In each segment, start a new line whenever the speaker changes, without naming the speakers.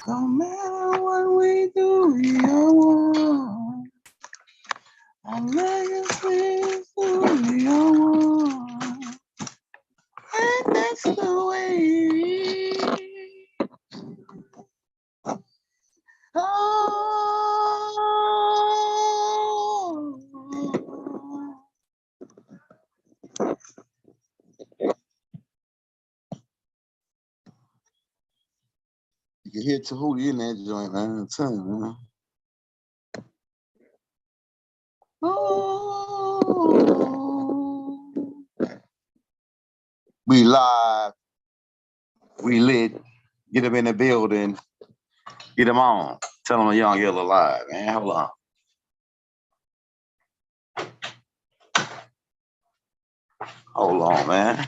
No matter what we do, we are one. Our legacy is who we are one. And that's the way it is. Oh. You can hear Tahuti in that joint, man. I'm telling you, man. Oh. We live. We lit. Get them in the building. Get them on. Tell them Young Yellow live, man. Hold on. Hold on, man.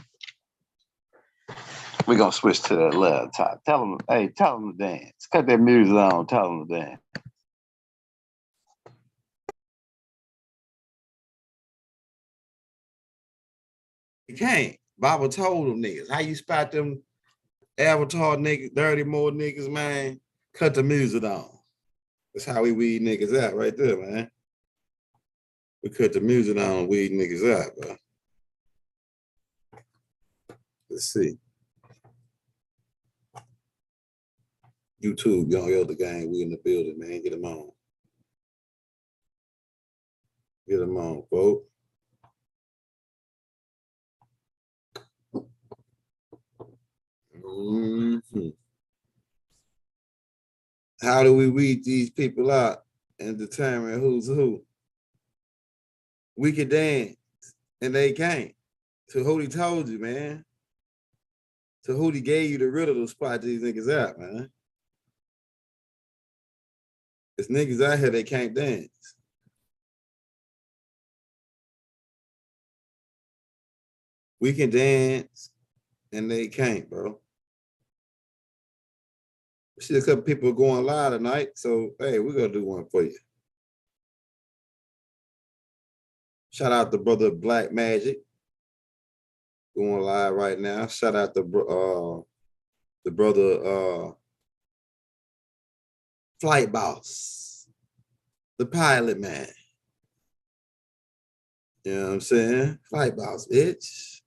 We're going to switch to that left top. Tell them, hey, tell them to dance. Cut that music on. Tell them to dance.
You can't. Bible told them niggas. How you spot them Avatar niggas, dirty more niggas, man? Cut the music on. That's how we weed niggas out right there, man. We cut the music on and weed niggas out, bro. Let's see. YouTube, Young Elder Gang, we in the building, man. Get them on. Get them on, folks. Mm-hmm. How do we weed these people out and determine who's who? We can dance and they can't. So Hootie told you, man. So Hootie gave you the riddle to spot these niggas out, man. There's niggas out here, they can't dance. We can dance and they can't, bro. See a couple people going live tonight, so hey, we're gonna do one for you. Shout out to brother Black Magic going live right now. Shout out to the brother Flight Boss, the pilot man. You know what I'm saying? Flight Boss, bitch.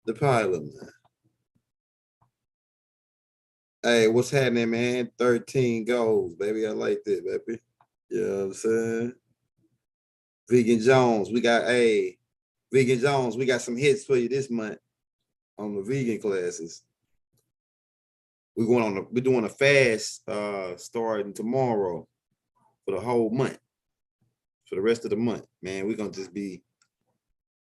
The pilot man. Hey, what's happening, man? 13 goals, baby. I like that, baby. You know what I'm saying? Vegan Jones, we got Vegan Jones, we got some hits for you this month on the vegan classes. We're doing a fast starting tomorrow for the whole month. For the rest of the month, man. We're gonna just be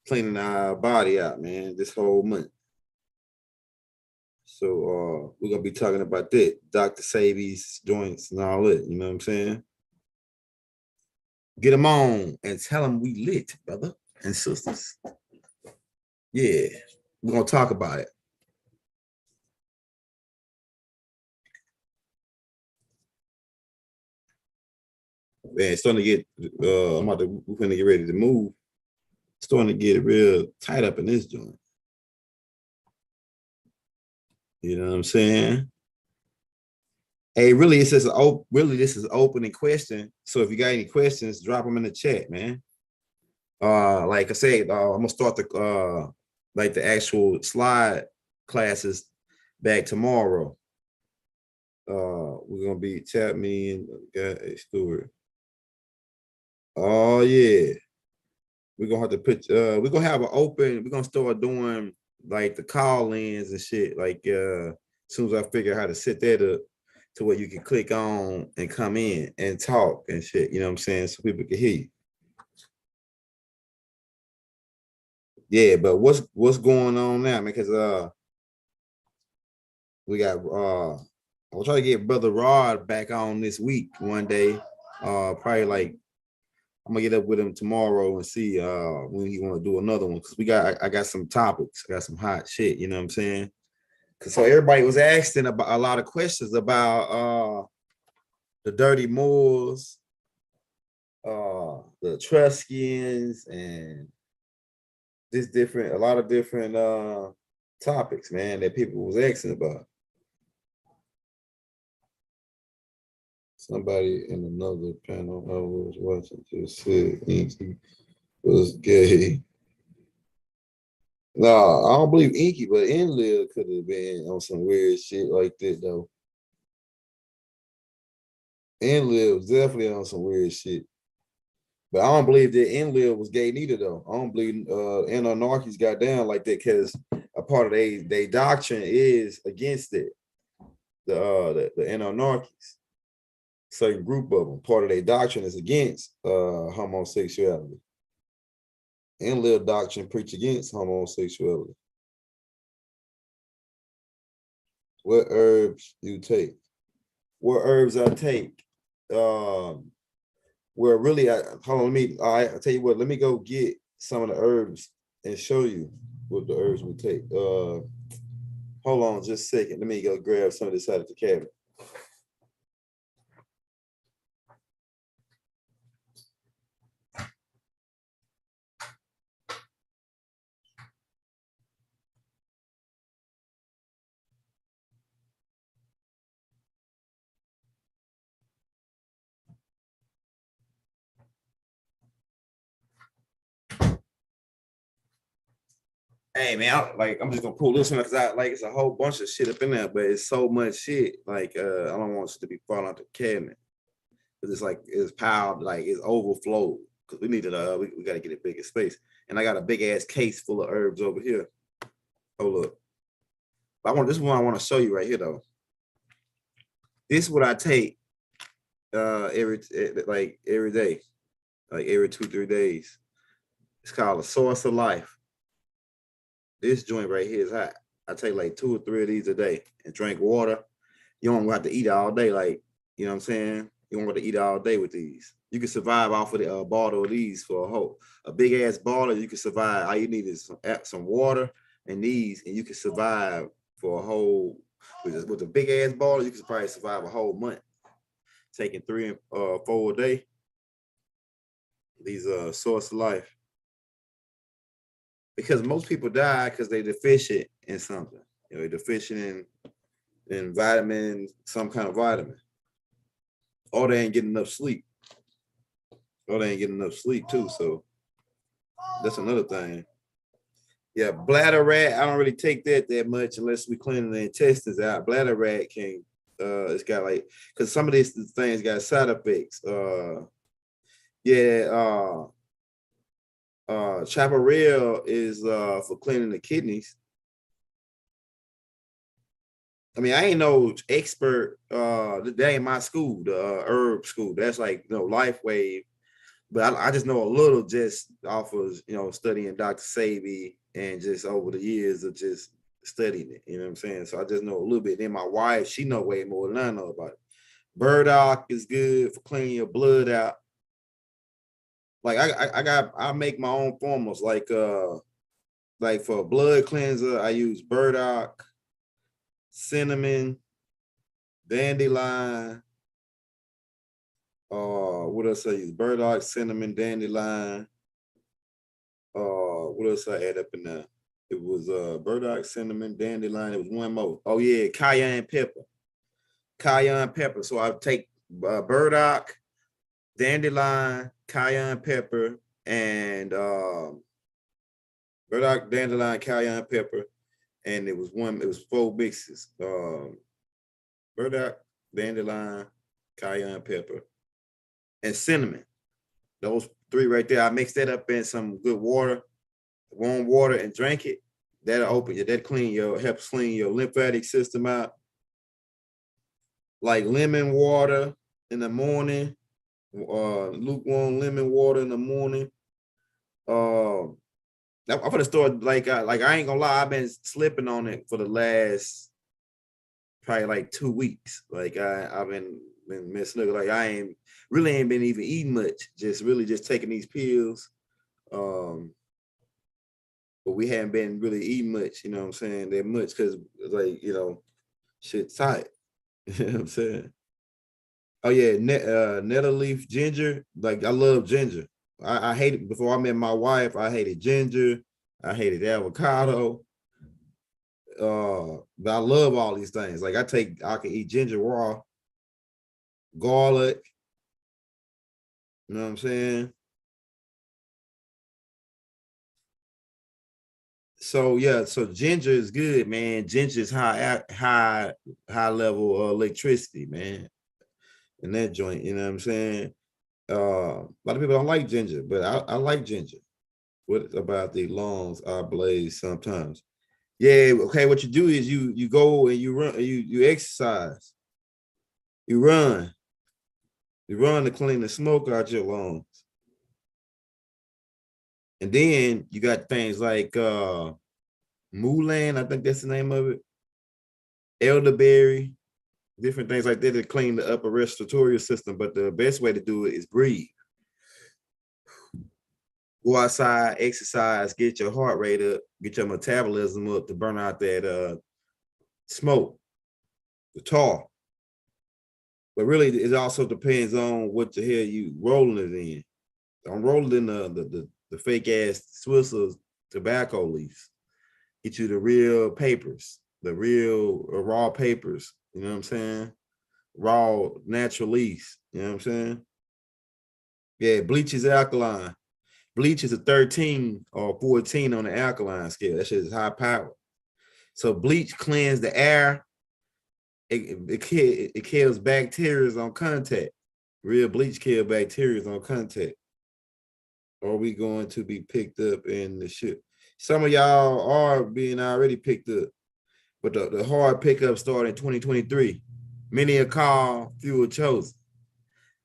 cleaning our body out, man, this whole month. So we're gonna be talking about that, Dr. Savvy's joints and all that, you know what I'm saying? Get them on and tell them we lit, brother and sisters. Yeah, we're gonna talk about it. Man, it's starting to get we're gonna get ready to move. It's starting to get real tight up in this joint. You know what I'm saying? Hey, really, this is opening question. So if you got any questions, drop them in the chat, man. Like I said, I'm gonna start the like the actual slide classes back tomorrow. We're gonna be chat me and guy Stewart. Oh yeah, we're gonna have to put. We're gonna have an open. We're gonna start doing like the call-ins and shit. Like as soon as I figure out how to set that up to where you can click on and come in and talk and shit. You know what I'm saying? So people can hear you. Yeah, but what's going on now? Because we got I'll try to get Brother Rod back on this week one day. Probably like I'm gonna get up with him tomorrow and see when he want to do another one, because I got some topics, I got some hot shit, you know what I'm saying? Cause so everybody was asking about a lot of questions about the Dirty Moors, the Etruscans, and a lot of different topics, man, that people was asking about. Somebody in another panel I was watching just said Inky was gay. Nah, I don't believe Inky, but Enlil could have been on some weird shit like that though. Enlil was definitely on some weird shit. But I don't believe that Enlil was gay neither though. I don't believe anarchists got down like that because a part of their doctrine is against it. The anarchists, certain group of them, part of their doctrine is against homosexuality. Enlil doctrine preach against homosexuality. What herbs you take? What herbs I take? Well, really, hold on. I tell you what. Let me go get some of the herbs and show you what the herbs we take. Hold on, just a second. Let me go grab some of this out of the cabinet. Hey man, I'm just gonna pull this one because I like it's a whole bunch of shit up in there, but it's so much shit. Like I don't want it to be falling out the cabinet because it's like it's piled, like it's overflowed. Because we need to we got to get a bigger space, and I got a big ass case full of herbs over here. Hold up, this one I want to show you right here though. This is what I take every day, like every 2-3 days. It's called a source of life. This joint right here is hot. I take like 2 or 3 of these a day and drink water. You don't have to eat all day, like you know what I'm saying. You don't have to eat all day with these. You can survive off of the bottle of these for a big ass bottle. You can survive. All you need is some water and these, and you can survive for a whole with a big ass bottle. You can probably survive a whole month. Taking 3 and 4 a day. These source of life. Because most people die because they're deficient in something. You know, they're deficient in vitamin, some kind of vitamin. Or they ain't getting enough sleep. Or they ain't getting enough sleep too. So that's another thing. Yeah, bladder rat. I don't really take that much unless we clean the intestines out. Bladder rat can it's got like because some of these things got side effects. Chaparral is for cleaning the kidneys. I mean, I ain't no expert. That ain't my school, the herb school. That's like Life Wave. But I just know a little just off of studying Dr. Sabi and just over the years of just studying it. You know what I'm saying? So I just know a little bit. Then my wife, she know way more than I know about it. Burdock is good for cleaning your blood out. Like I make my own formulas. Like for a blood cleanser, I use burdock, cinnamon, dandelion. What else I use? Burdock, cinnamon, dandelion. What else I add up in there? It was burdock, cinnamon, dandelion. It was one more. Oh yeah, cayenne pepper. Cayenne pepper. So I take burdock, dandelion, cayenne pepper, and burdock, dandelion, cayenne pepper, and it was 4 mixes. Burdock, dandelion, cayenne pepper, and cinnamon. Those 3 right there. I mix that up in some good water, warm water, and drink it. That'll open you. That helps clean your lymphatic system out. Like lemon water in the morning, lukewarm lemon water in the morning. I'm gonna start like I ain't gonna lie. I've been slipping on it for the last probably like 2 weeks. Like I've been messing up. Like I ain't been even eating much. Just really just taking these pills. But we haven't been really eating much. You know what I'm saying? That much because like shit's tight. You know what I'm saying? Oh yeah, nettle leaf ginger. Like I love ginger. I hated before I met my wife. I hated ginger. I hated avocado. But I love all these things. Like I can eat ginger raw. garlic. You know what I'm saying? So yeah, so ginger is good, man. Ginger is high level electricity, man. In that joint, you know what I'm saying? A lot of people don't like ginger, but I like ginger. What about the lungs are blazed sometimes? Yeah, okay. What you do is you go and you run, you exercise, you run, you run to clean the smoke out your lungs. And then you got things like Mulan, I think that's the name of it, elderberry, different things like that to clean the upper respiratory system. But the best way to do it is breathe. Go outside, exercise, get your heart rate up, get your metabolism up to burn out that smoke, the tar. But really, it also depends on what the hell you rolling it in. I'm rolling in the fake ass Swiss tobacco leaves. Get you the real papers, the real raw papers. You know what I'm saying? Raw natural leaves. You know what I'm saying? Yeah, bleach is alkaline. Bleach is a 13 or 14 on the alkaline scale. That shit is high power. So bleach cleans the air. It kills bacteria on contact. Real bleach kill bacteria on contact. Are we going to be picked up in the ship? Some of y'all are being already picked up, but the hard pickup started in 2023. Many a call, few are chosen.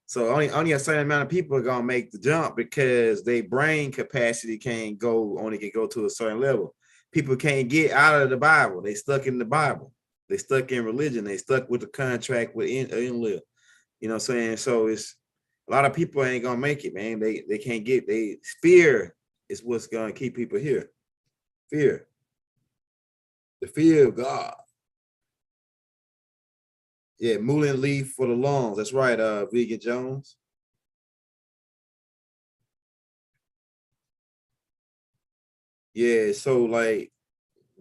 So only a certain amount of people are gonna make the jump because their brain capacity only can go to a certain level. People can't get out of the Bible. They stuck in the Bible. They stuck in religion. They stuck with the contract with Inlil. You know what I'm saying? So it's a lot of people ain't gonna make it, man. They can't get fear is what's gonna keep people here. Fear. The fear of God. Yeah, mullein leaf for the lungs. That's right, Vegan Jones. Yeah, so like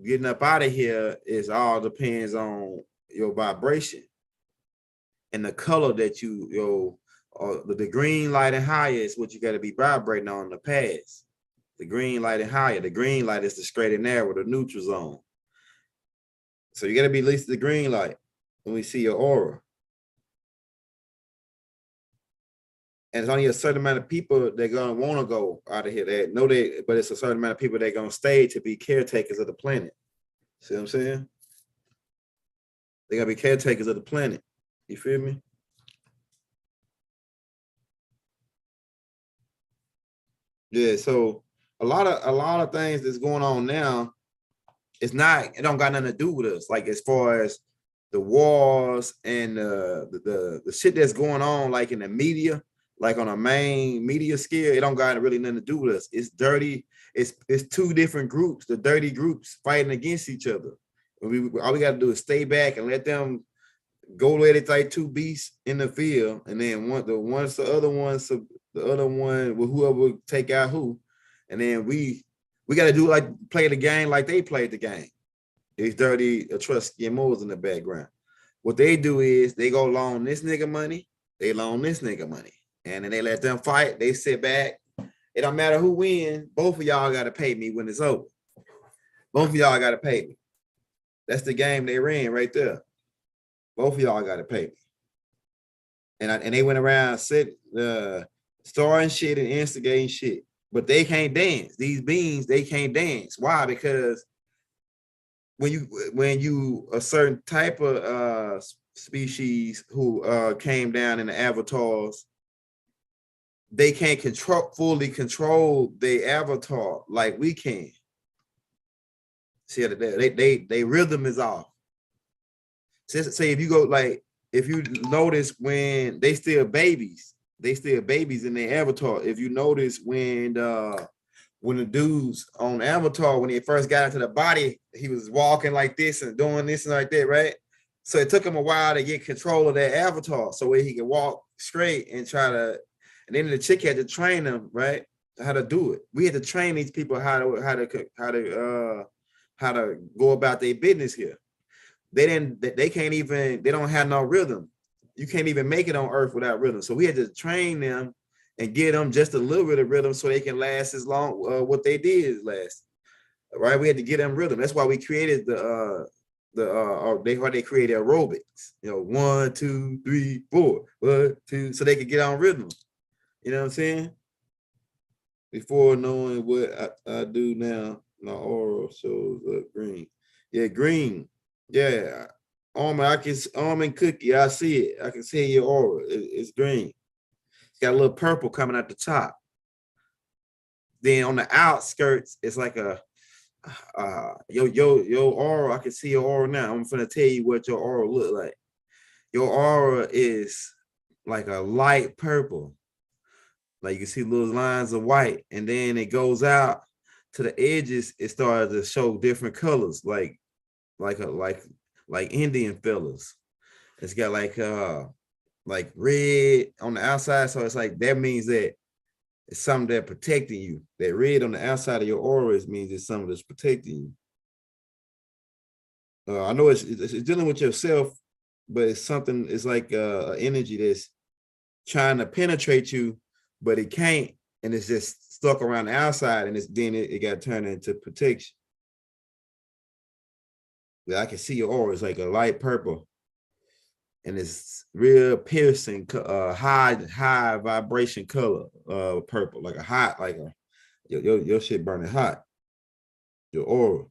getting up out of here is all depends on your vibration and the color that the green light and higher is what you got to be vibrating on the pads. The green light and higher. The green light is the straight and narrow, the neutral zone. So you got to be at least the green light when we see your aura. And it's only a certain amount of people that are gonna want to go out of here. But it's a certain amount of people that are gonna stay to be caretakers of the planet. See what I'm saying? They gotta be caretakers of the planet. You feel me? Yeah. So a lot of things that's going on now. It don't got nothing to do with us. Like as far as the wars and the shit that's going on, like in the media, like on a main media scale, it don't got really nothing to do with us. It's dirty. It's two different groups, the dirty groups fighting against each other. All we got to do is stay back and let them go let it like two beasts in the field, and then the other one with whoever take out who, and then we got to do like play the game like they played the game. These dirty Etruscan Moors in the background. What they do is they go loan this nigga money, they loan this nigga money, and then they let them fight. They sit back. It don't matter who wins. Both of y'all got to pay me when it's over. Both of y'all got to pay me. That's the game they ran right there. Both of y'all got to pay me. And they went around starting shit and instigating shit, but they can't dance. These beings, they can't dance. Why? Because when you a certain type of species who came down in the avatars, they can't fully control their avatar like we can. See, they rhythm is off. Say if you go like if you notice when they still babies in their avatar. If you notice when the dudes on Avatar, when he first got into the body, he was walking like this and doing this and like that, right? So it took him a while to get control of that avatar so where he could walk straight and try to, and then the chick had to train him, right? How to do it. We had to train these people how to go about their business here. They don't have no rhythm. you can't even make it on Earth without rhythm. So we had to train them and get them just a little bit of rhythm so they can last as long what they did last. Right? We had to get them rhythm. That's why we created they created aerobics. 1, 2, 3, 4, 1, 2, so they could get on rhythm. You know what I'm saying? Before knowing what I do now, my aura shows up green. Yeah, green. Yeah. Almond cookie. I see it. I can see your aura. It's green. It's got a little purple coming at the top. Then on the outskirts, it's like a your aura. I can see your aura now. I'm gonna tell you what your aura look like. Your aura is like a light purple. Like you can see little lines of white, and then it goes out to the edges. It started to show different colors, like Indian fellas. It's got like red on the outside, so it's like that means that it's something that protecting you. That red on the outside of your aura means it's something that's protecting you. I know it's dealing with yourself, but it's something. It's like an energy that's trying to penetrate you, but it can't, and it's just stuck around the outside, and it got turned into protection. Yeah, I can see your aura. It's like a light purple, and it's real piercing, high vibration color, purple, like a hot, like a your shit burning hot. Your aura.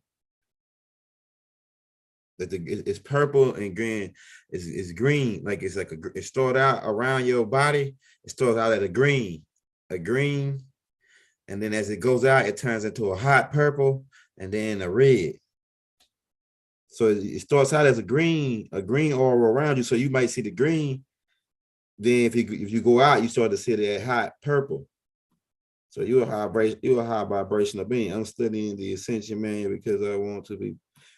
It's purple and green. It's green, like it started out around your body. It starts out at a green, and then as it goes out, it turns into a hot purple, and then a red. So it starts out as a green aura around you. So you might see the green. Then if you go out, you start to see that hot purple. So you're a high vibrational being. I'm studying the Ascension Manual because I want to be.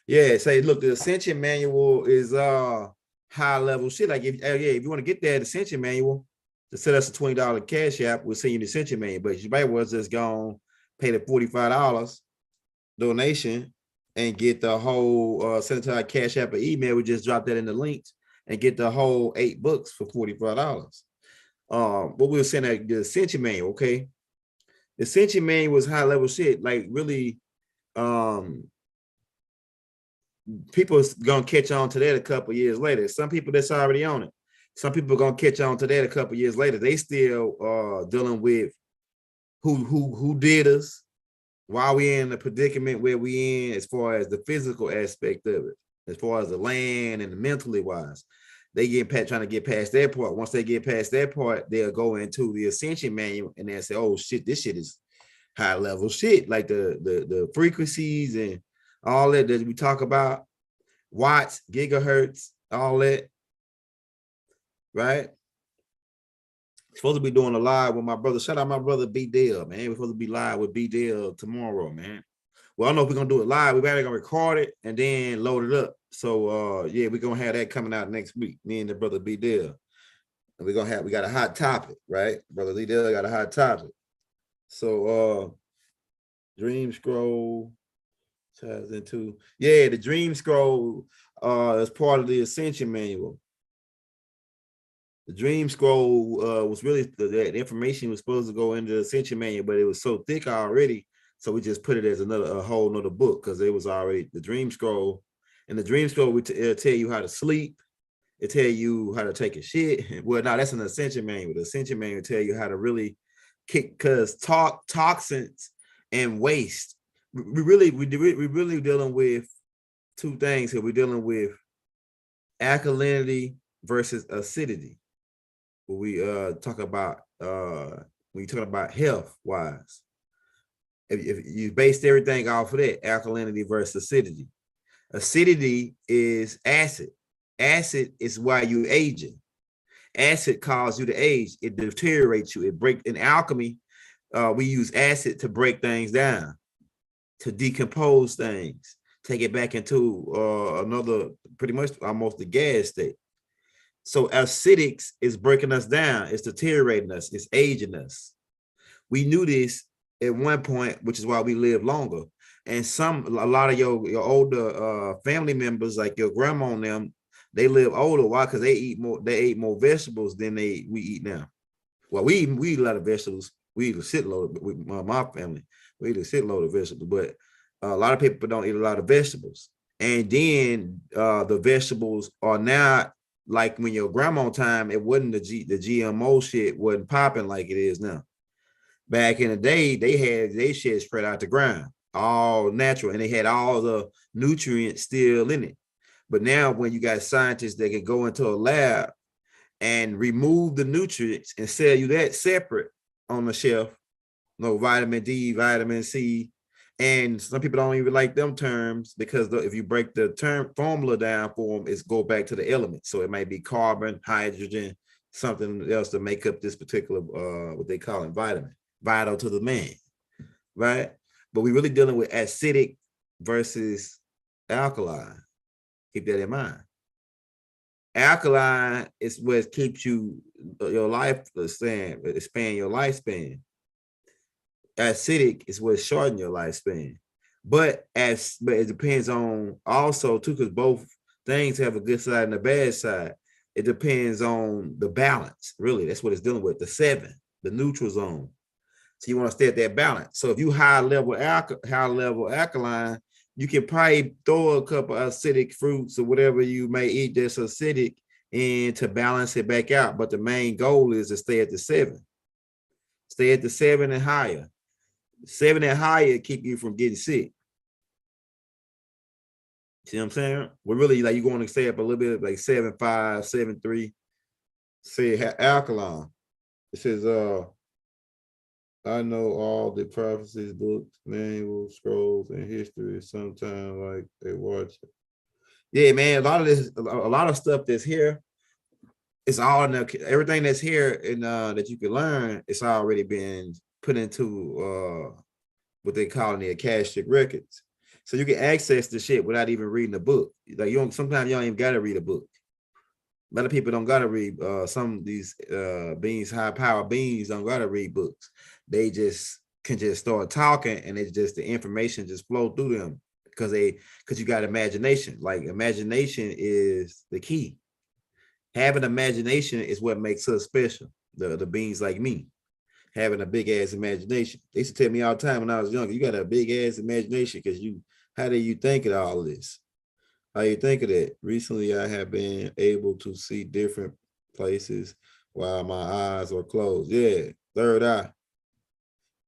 Yeah, say look, the Ascension Manual is high level shit. Like if you want to get that Ascension Manual, to set us a $20 cash app, we'll send you the Ascension Manual. But you might well just go pay the $45 donation and get the whole send it to our cash app or email. We just drop that in the links and get the whole 8 books for $45. But we'll send that the Ascension Manual, okay? The Ascension Manual was high level shit. Like really, people gonna catch on to that a couple years later. Some people that's already on it. Some people are gonna catch on to that a couple years later. They still dealing with who did us, why we in the predicament where we in, as far as the physical aspect of it, as far as the land and the mentally wise. They trying to get past that part. Once they get past that part, they'll go into the Ascension Manual and they'll say, "Oh shit, this shit is high level shit." Like the frequencies and all that we talk about, watts, gigahertz, all that, right? Supposed to be doing a live with my brother. Shout out my brother B Dale, man. We're supposed to be live with B Dale tomorrow, man. Well, I don't know if we're gonna do it live. We're gonna record it and then load it up. So yeah, we're gonna have that coming out next week. Me and the brother B Dale. And we got a hot topic, right? Brother B Dale got a hot topic. So Dream Scroll ties into the Dream Scroll is part of the Ascension Manual. The Dream Scroll was really the information was supposed to go into the Ascension Manual, but it was so thick already, so we just put it as a whole nother book because it was already the Dream Scroll. And the Dream Scroll it'll tell you how to sleep, it tell you how to take a shit. Well, no, that's an Ascension Manual. The Ascension Manual tell you how to really kick, because toxins and waste. We really dealing with two things here. We're dealing with alkalinity versus acidity. When we talk about when you talk about health wise, if you based everything off of that, alkalinity versus acidity. Acidity is acid. Acid is why you aging. Acid causes you to age. It deteriorates you. It breaks. In alchemy, we use acid to break things down, to decompose things, take it back into another, pretty much almost the gas state. So acidics is breaking us down. It's deteriorating us. It's aging us. We knew this at one point, which is why we live longer. And a lot of your older family members, like your grandma and them, They live older. Why? Because they eat more. They ate more vegetables than we eat now. Well, we eat a lot of vegetables. We eat a shitload with my family. We eat a shitload of vegetables, but a lot of people don't eat a lot of vegetables. And then the vegetables are now like when your grandma time, it wasn't the GMO shit wasn't popping like it is now. Back in the day, they had they shit spread out the ground, all natural, and they had all the nutrients still in it. But now, when you got scientists that can go into a lab and remove the nutrients and sell you that separate on the shelf, no vitamin D, vitamin C, and some people don't even like them terms because if you break the term formula down for them, it's go back to the elements. So it might be carbon, hydrogen, something else to make up this particular what they call it vitamin, vital to the man, right? But we're really dealing with acidic versus alkaline. Keep that in mind. Alkaline is what keeps you your life expand your lifespan. Acidic is what shorten your lifespan. But it depends on also too, because both things have a good side and a bad side. It depends on the balance. Really, that's what it's dealing with. The 7, the neutral zone. So you want to stay at that balance. So if you high level alkaline, you can probably throw a couple of acidic fruits or whatever you may eat that's acidic and to balance it back out. But the main goal is to stay at the 7. Stay at the 7 and higher. 7 and higher keep you from getting sick. See what I'm saying? We're really like you're going to stay up a little bit like 7.5, 7.3. Say alkaline. It says I know all the prophecies, books, manuals, scrolls, and history. Sometimes like they watch it. Yeah, man. A lot of stuff that's here. It's all in the, everything that's here and that you can learn. It's already been put into what they call in the Akashic records, so you can access the shit without even reading the book. Like you don't. Sometimes you don't even gotta read a book. A lot of people don't gotta read. Some of these beings, high power beings, don't gotta read books. They just can just start talking, and it's just the information just flow through them because you got imagination. Like imagination is the key. Having imagination is what makes us special. The beings like me having a big ass imagination. They used to tell me all the time when I was younger, you got a big ass imagination because how do you think of all of this? How you think of that? Recently, I have been able to see different places while my eyes are closed. Yeah, third eye,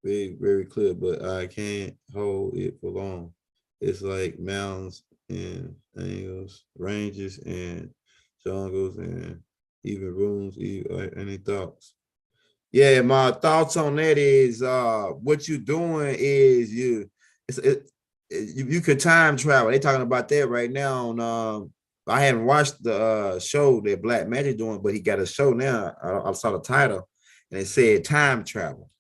very, very clear, but I can't hold it for long. It's like mountains and angles, ranges and jungles and even rooms, any thoughts. Yeah, my thoughts on that is what you're doing is you can time travel. They talking about that right now on I haven't watched the show that Black Magic doing, but he got a show now. I saw the title and it said time travel.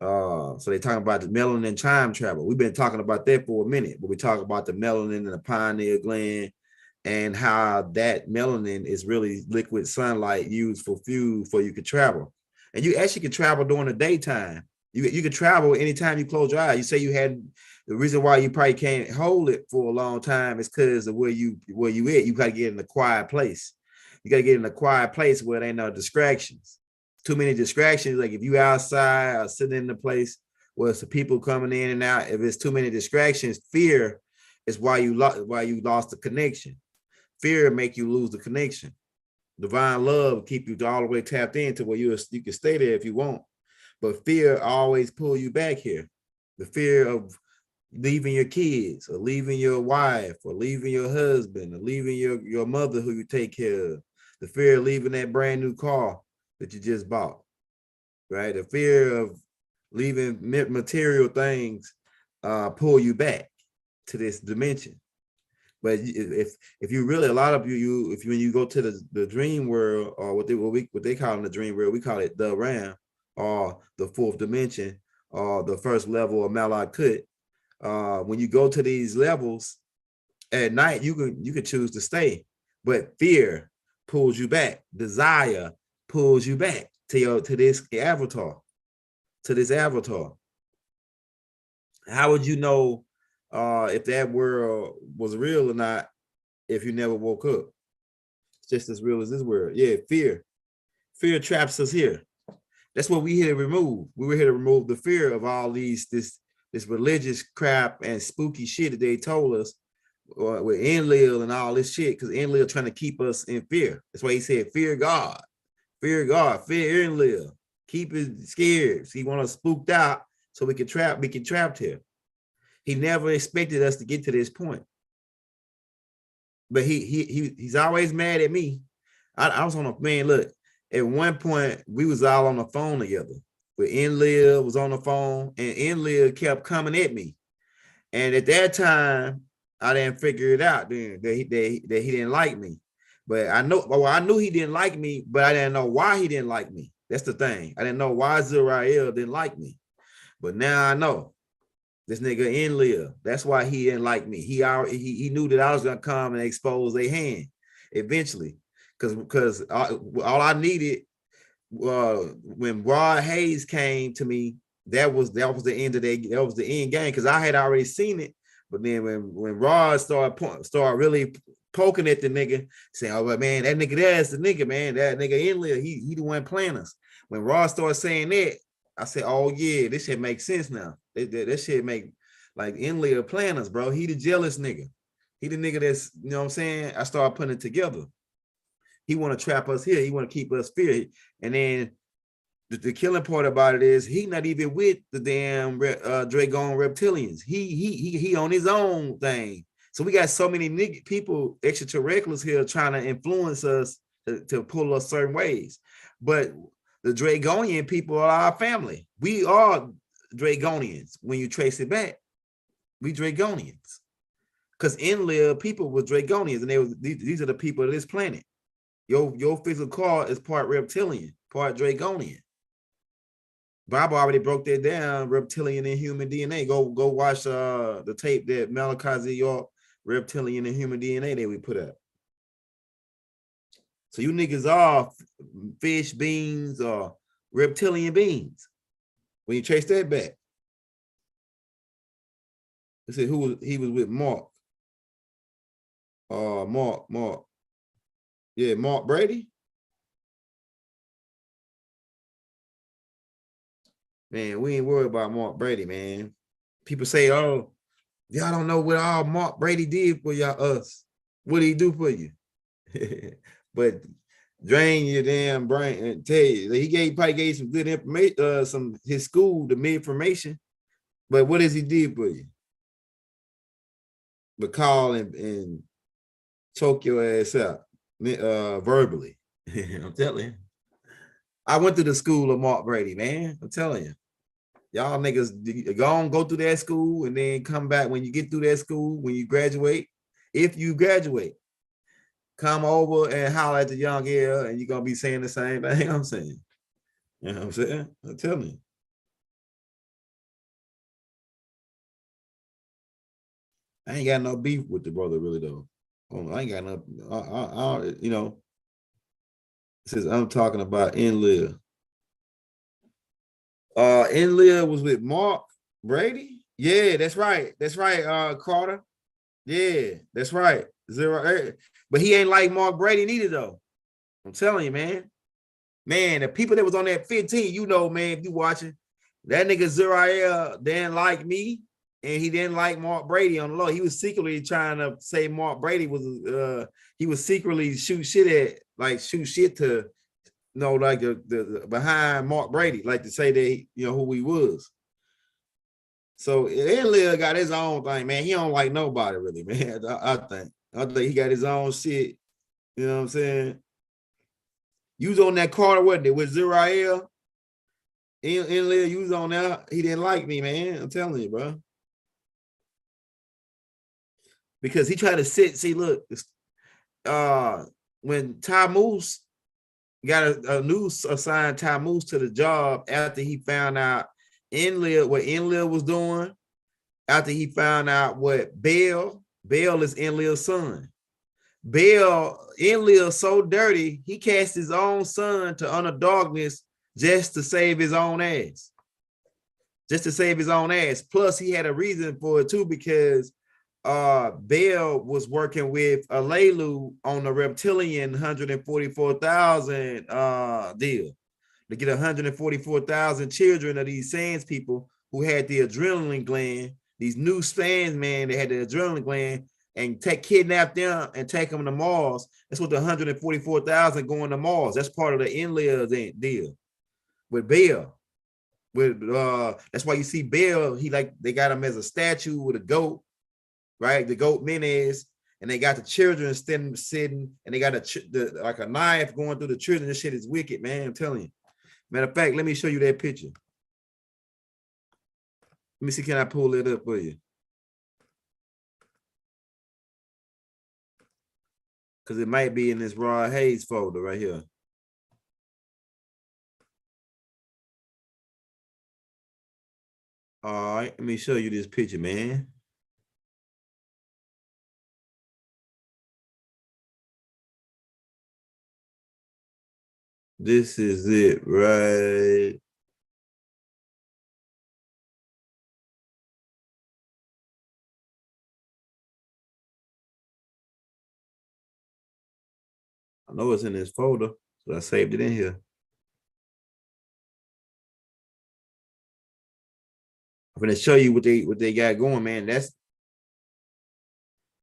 So they talking about the melanin time travel. We've been talking about that for a minute, but we talk about the melanin and the pineal gland and how that melanin is really liquid sunlight used for fuel for you could travel. And you actually can travel during the daytime. You can travel anytime you close your eyes. You say you had the reason why you probably can't hold it for a long time is because of where you at. You got to get in a quiet place. You got to get in a quiet place where there ain't no distractions. Too many distractions. Like if you outside or sitting in the place where some people coming in and out, if it's too many distractions, fear is why you lost the connection. Fear make you lose the connection. Divine love keep you all the way tapped into where you can stay there if you want. But fear always pull you back here. The fear of leaving your kids or leaving your wife or leaving your husband or leaving your mother who you take care of. The fear of leaving that brand new car that you just bought, right? The fear of leaving material things pull you back to this dimension. But if you really, a lot of you when you go to the dream world or what they call in the dream world, we call it the realm or the fourth dimension or the first level of Malakut. When you go to these levels at night, you can choose to stay, but fear pulls you back. Desire pulls you back to this avatar, How would you know if that world was real or not if you never woke up? It's just as real as this world. Yeah, fear. Fear traps us here. That's what we here to remove. We were here to remove the fear of all this religious crap and spooky shit that they told us with Enlil and all this shit, because Enlil trying to keep us in fear. That's why he said, fear God, fear Enlil. Keep it scared. So he want us spooked out so we can be trapped here. He never expected us to get to this point. But he's always mad at me. I was on a man, look, at one point we was all on the phone together. But Enlil was on the phone and Enlil kept coming at me. And at that time, I didn't figure it out then that he didn't like me. But I knew he didn't like me, but I didn't know why he didn't like me. That's the thing. I didn't know why Zuriel didn't like me. But now I know. This nigga Enlil. That's why he didn't like me. He knew that I was gonna come and expose their hand eventually. Because all I needed when Rod Hayes came to me, that was the end of that was the end game, because I had already seen it. But then when Rod started really poking at the nigga, saying, "Oh man, that nigga that's the nigga, man. That nigga Enlil, he the one playing us." When Rod started saying that, I said, "Oh yeah, this shit makes sense now. That shit make like Enlil playing us, bro. He the jealous nigga. He the nigga that's, you know what I'm saying." I started putting it together. He want to trap us here. He want to keep us feared. And then the killing part about it is he not even with the damn Dragon reptilians. He on his own thing. So we got so many people, extraterrestrials here trying to influence us to pull us certain ways. But the Dragonian people are our family. We are Dragonians. When you trace it back, we Dragonians. Because Enlil people were Dragonians, and these are the people of this planet. Your physical car is part reptilian, part Dragonian. Bob already broke that down, reptilian and human DNA. Go watch the tape that Malachi York, reptilian and human DNA that we put up. So you niggas are fish beings or reptilian beings. When you trace that back. They said he was with Mark. Mark. Yeah, Mark Brady. Man, we ain't worried about Mark Brady, man. People say, "Oh, y'all don't know what all Mark Brady did for us. What did he do for you?" But drain your damn brain and tell you he probably gave some good information, his school, the information. But what does he do for you? But call and choke your ass out verbally. I'm telling you. I went to the school of Mark Brady, man. I'm telling you. Y'all niggas go through that school and then come back when you get through that school, when you graduate. If you graduate, come over and holler at the young ear and you're going to be saying the same thing I'm saying. You know what I'm saying? I'm telling you. I ain't got no beef with the brother, really, though. I ain't got no, you know, since I'm talking about Enlil. Enlil was with Mark Brady. Yeah, that's right. That's right, Carter. Yeah, that's right. 0. But he ain't like Mark Brady neither, though. I'm telling you, man. Man, the people that was on that 15, you know, man, if you watching, that nigga Zuriel didn't like me, and he didn't like Mark Brady on the low. He was secretly trying to say Mark Brady was he was secretly shoot shit to, you know, like the behind Mark Brady, like to say that, you know, who he was. So Enlil got his own thing, man. He don't like nobody really, man. I think he got his own shit. You know what I'm saying? You was on that Carter, wasn't it, with Zuriel? Enlil, you was on there. He didn't like me, man. I'm telling you, bro. Because he tried to see, look, when Ty Moose got a new assigned Ty Moose to the job after he found out what Enlil was doing, after he found out what Bell is Enlil's son. Enlil so dirty, he cast his own son to utter darkness just to save his own ass. Plus, he had a reason for it too, because Bell was working with Alelu on the reptilian 144,000 deal to get 144,000 children of these Sands people who had the adrenaline gland, these new Sands, man, they had the adrenaline gland, and kidnap them and take them to Mars. That's what the 144,000 going to Mars. That's part of the Enlil deal with Bell. With that's why you see Bell, they got him as a statue with a goat, right? The goat Menes, and they got the children sitting, and they got like a knife going through the children. This shit is wicked, man. I'm telling you. Matter of fact, let me show you that picture. Let me see, can I pull it up for you? Because it might be in this Rod Hayes folder right here. All right, let me show you this picture, man. This is it, right? I know it's in this folder, so I saved it in here. I'm gonna show you what they got going, man. That's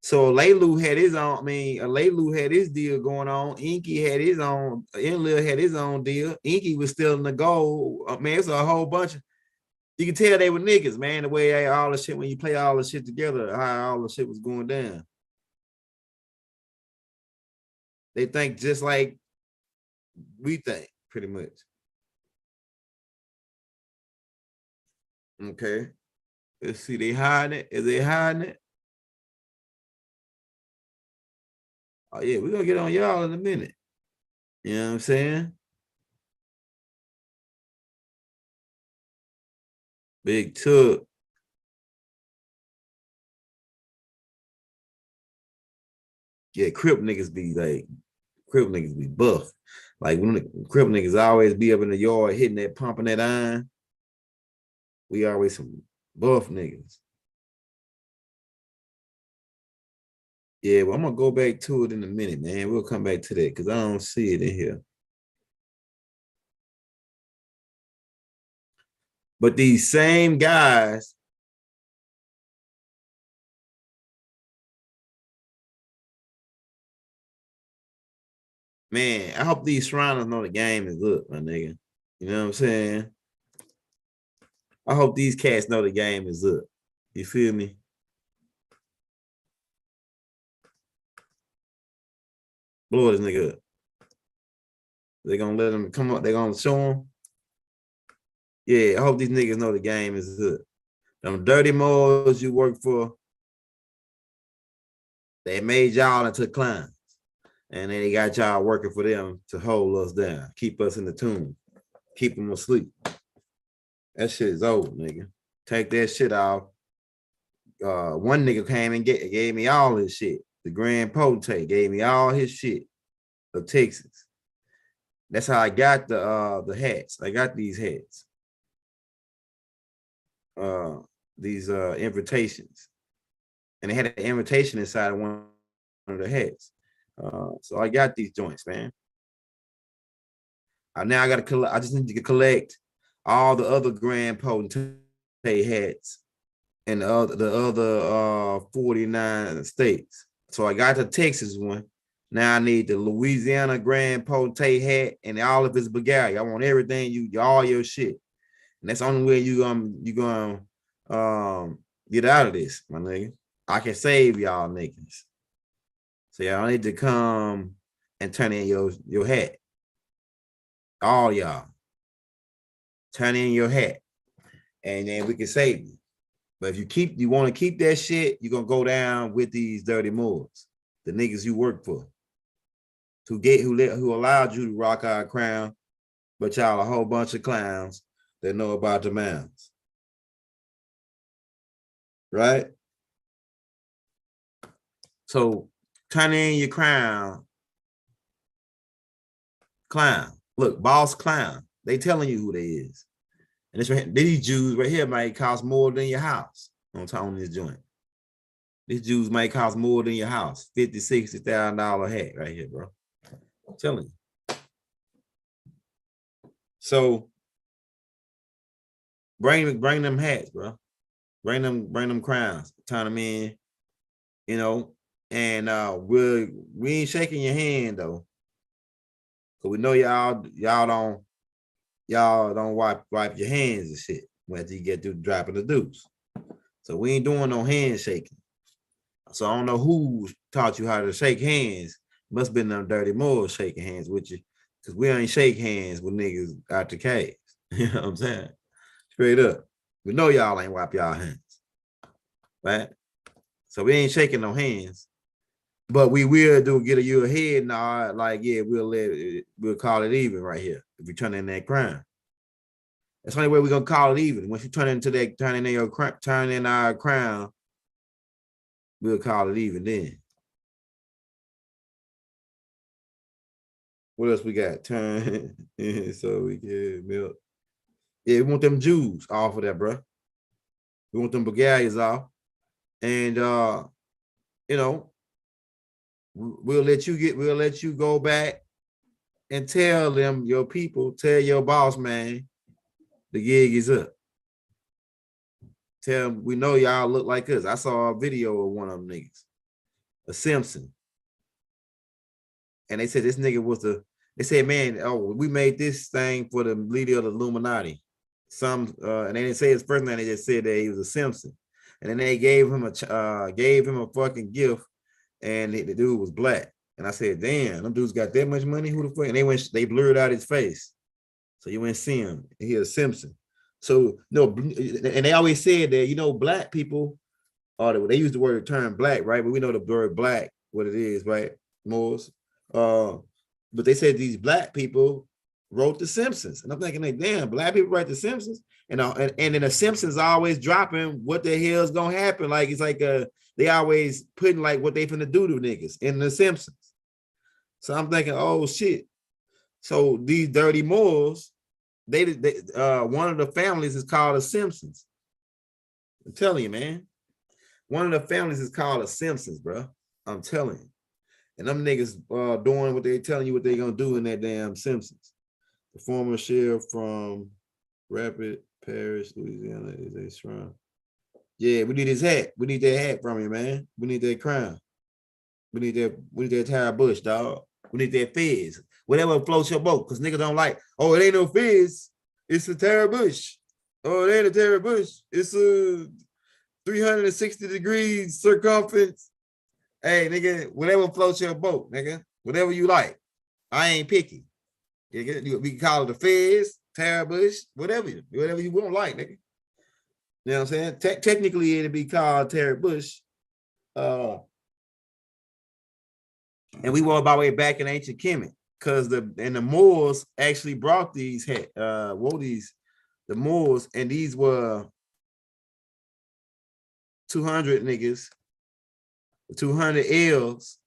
so Alelu had his own. I mean, Alelu had his deal going on. Inky had his own. Enlil had his own deal. Inky was still in the goal. Man, it's a whole bunch of. You can tell they were niggas, man. The way all the shit when you play all the shit together, how all the shit was going down. They think just like we think, pretty much. Okay. Let's see. They hiding it. Is they hiding it? Oh yeah, we're gonna get on y'all in a minute. You know what I'm saying? Big Tug. Yeah, Crip niggas be buff. Like when the Crip niggas always be up in the yard hitting that, pumping that iron. We always some buff niggas. Yeah, well, I'm gonna go back to it in a minute, man. We'll come back to that because I don't see it in here. But these same guys, man, I hope these Shriners know the game is up, my nigga. You know what I'm saying? I hope these cats know the game is up. You feel me? Blow this nigga up. They gonna let them come up. They gonna show them. Yeah, I hope these niggas know the game is up. Them dirty moles you work for, they made y'all into clowns. And then they got y'all working for them to hold us down, keep us in the tomb, keep them asleep. That shit is old, nigga. Take that shit off. One nigga came and gave me all his shit. The Grand Potentate gave me all his shit of Texas. That's how I got the hats. I got these hats. These invitations. And they had an invitation inside of one of the hats. So I got these joints, man. Now I got to collect. I just need to collect all the other Grand Potentate hats in the other 49 states. So I got the Texas one. Now I need the Louisiana Grand Potentate hat and all of its regalia. I want everything all your shit. And that's the only way you gonna get out of this, my nigga. I can save y'all niggas. So y'all need to come and turn in your hat. All y'all. Turn in your hat. And then we can save you. But if you want to keep that shit, you're gonna go down with these dirty Moors, the niggas you work for, who allowed you to rock our crown, but y'all a whole bunch of clowns that know about the mounds. Right? So turn in your crown, clown. Look, boss clown. They telling you who they is. And these Jews right here might cost more than your house on this joint. These Jews might cost more than your house. $50,000-$60,000 hat right here, bro. I'm telling you. So bring them hats, bro. Bring them crowns. Turn them in, you know. And we ain't shaking your hand though. Cause we know y'all don't wipe your hands and shit when you get through dropping the deuce. So we ain't doing no handshaking. So I don't know who taught you how to shake hands. Must have been them dirty Moors shaking hands with you. Because we ain't shake hands with niggas out the caves. You know what I'm saying? Straight up. We know y'all ain't wipe y'all hands. Right? So we ain't shaking no hands. But we will get you a head nod, like, yeah, we'll call it even right here if you turn in that crown. That's the only way we're gonna call it even. Once you turn in our crown, we'll call it even then. What else we got? Turn so we get milk. Yeah, we want them Jews off of that, bro. We want them Bulgarians off. And you know, we'll let you go back and tell them, your people, tell your boss man, the gig is up. Tell them we know y'all look like us. I saw a video of one of them niggas, a Simpson. And they said this nigga they said, man, we made this thing for the leader of the Illuminati. And they didn't say his first name, they just said that he was a Simpson. And then they gave him a fucking gift, and the dude was black. And I said, damn, them dudes got that much money? Who the fuck? And they blurred out his face. So you wouldn't see him. He a Simpson. So no, and they always said that, black people they use the term black, right? But we know the word black, what it is, right? Moors. But they said these black people wrote the Simpsons. And I'm thinking, like, damn, black people write the Simpsons. And then the Simpsons always dropping what the hell's gonna happen. Like, it's like they always putting like what they finna do to niggas in the Simpsons. So I'm thinking, oh shit. So these dirty Moors, they one of the families is called the Simpsons. I'm telling you, man. One of the families is called the Simpsons, bro. I'm telling you. And them niggas doing what they telling you what they gonna do in that damn Simpsons. The former sheriff from Rapid Parish, Louisiana, is a shrine. Yeah, we need his hat. We need that hat from you, man. We need that crown. We need that Tara Bush, dog. We need that fizz. Whatever floats your boat, because niggas don't like, oh, it ain't no fizz. It's a Tara Bush. Oh, it ain't a Tara Bush. It's a 360 degrees circumference. Hey, nigga, whatever floats your boat, nigga. Whatever you like. I ain't picky. Nigga, we can call it a fizz, Tara Bush, whatever you won't like, nigga. You know what I'm saying? Technically, it'd be called Tara Bush. And we were by way back in ancient Kemet, because the Moors actually brought the Moors, and these were 200 niggas, 200 L's,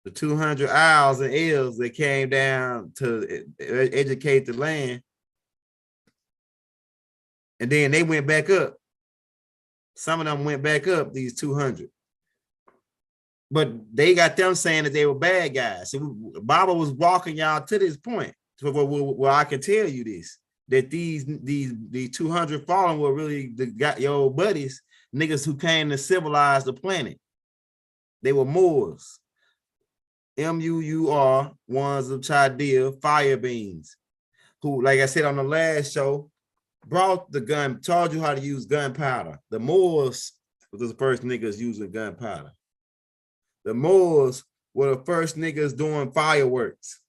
the 200 Isles and L's that came down to educate the land. And then they went back up. Some of them went back up, these 200. But they got them saying that they were bad guys. So Baba was walking y'all to this point, where I can tell you this, that these 200 fallen were really your old buddies, niggas who came to civilize the planet. They were Moors. M-U-U-R, ones of Chaldea, fire beings, who, like I said on the last show, brought the gun, taught you how to use gunpowder. The Moors were the first niggas using gunpowder. The Moors were the first niggas doing fireworks.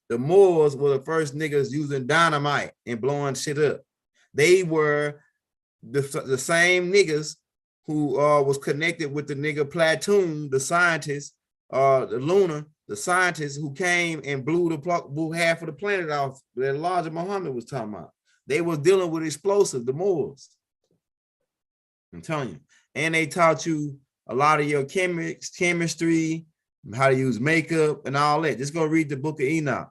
The Moors were the first niggas using dynamite and blowing shit up. They were the same niggas who was connected with the nigga Platoon, the scientist, the Lunar, the scientist who came and blew half of the planet off that Elijah Muhammad was talking about. They was dealing with explosives, the Moors. I'm telling you. And they taught you a lot of your chemistry, how to use makeup and all that. Just go read the book of Enoch.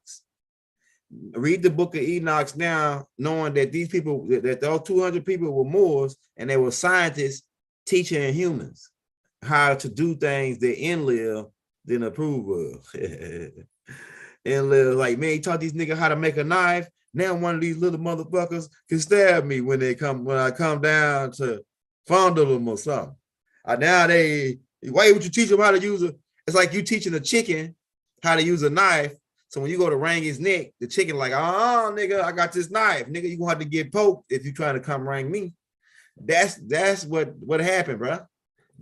Read the book of Enoch now, knowing that these people, that those 200 people were Moors, and they were scientists teaching humans. how to do things that Enlil didn't approve of. Enlil like, man, he taught these niggas how to make a knife. Now one of these little motherfuckers can stab me when I come down to fondle them or something. Now why would you teach them how to use it? It's like you teaching a chicken how to use a knife. So when you go to wring his neck, the chicken like, oh, nigga, I got this knife. Nigga, you gonna have to get poked if you trying to come wring me. That's what happened, bro.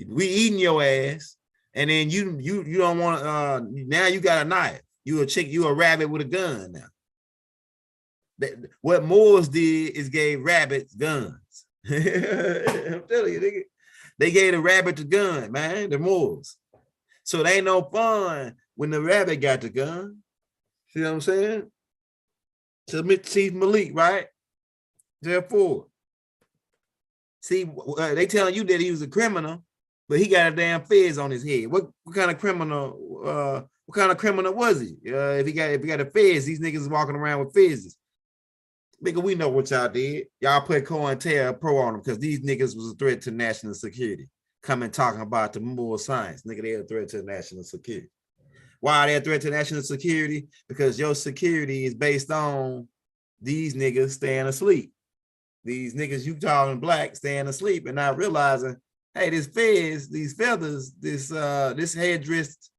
We eating your ass, and then you don't want now you got a knife. You a rabbit with a gun now. What Moors did is gave rabbits guns. I'm telling you, nigga. They gave the rabbit the gun, man, the Moors. So it ain't no fun when the rabbit got the gun. See what I'm saying? Submit to Chief Malik, right? Therefore, see, they telling you that he was a criminal, but he got a damn fez on his head. What kind of criminal? What kind of criminal was he? If he got a fez, these niggas walking around with fezzes. Nigga, we know what y'all did. Y'all put COINTELPRO on them because these niggas was a threat to national security. Coming talking about the more science. Nigga, they're a threat to national security. Why are they a threat to national security? Because your security is based on these niggas staying asleep. These niggas you calling black staying asleep and not realizing, hey, this fez, these feathers, this headdress,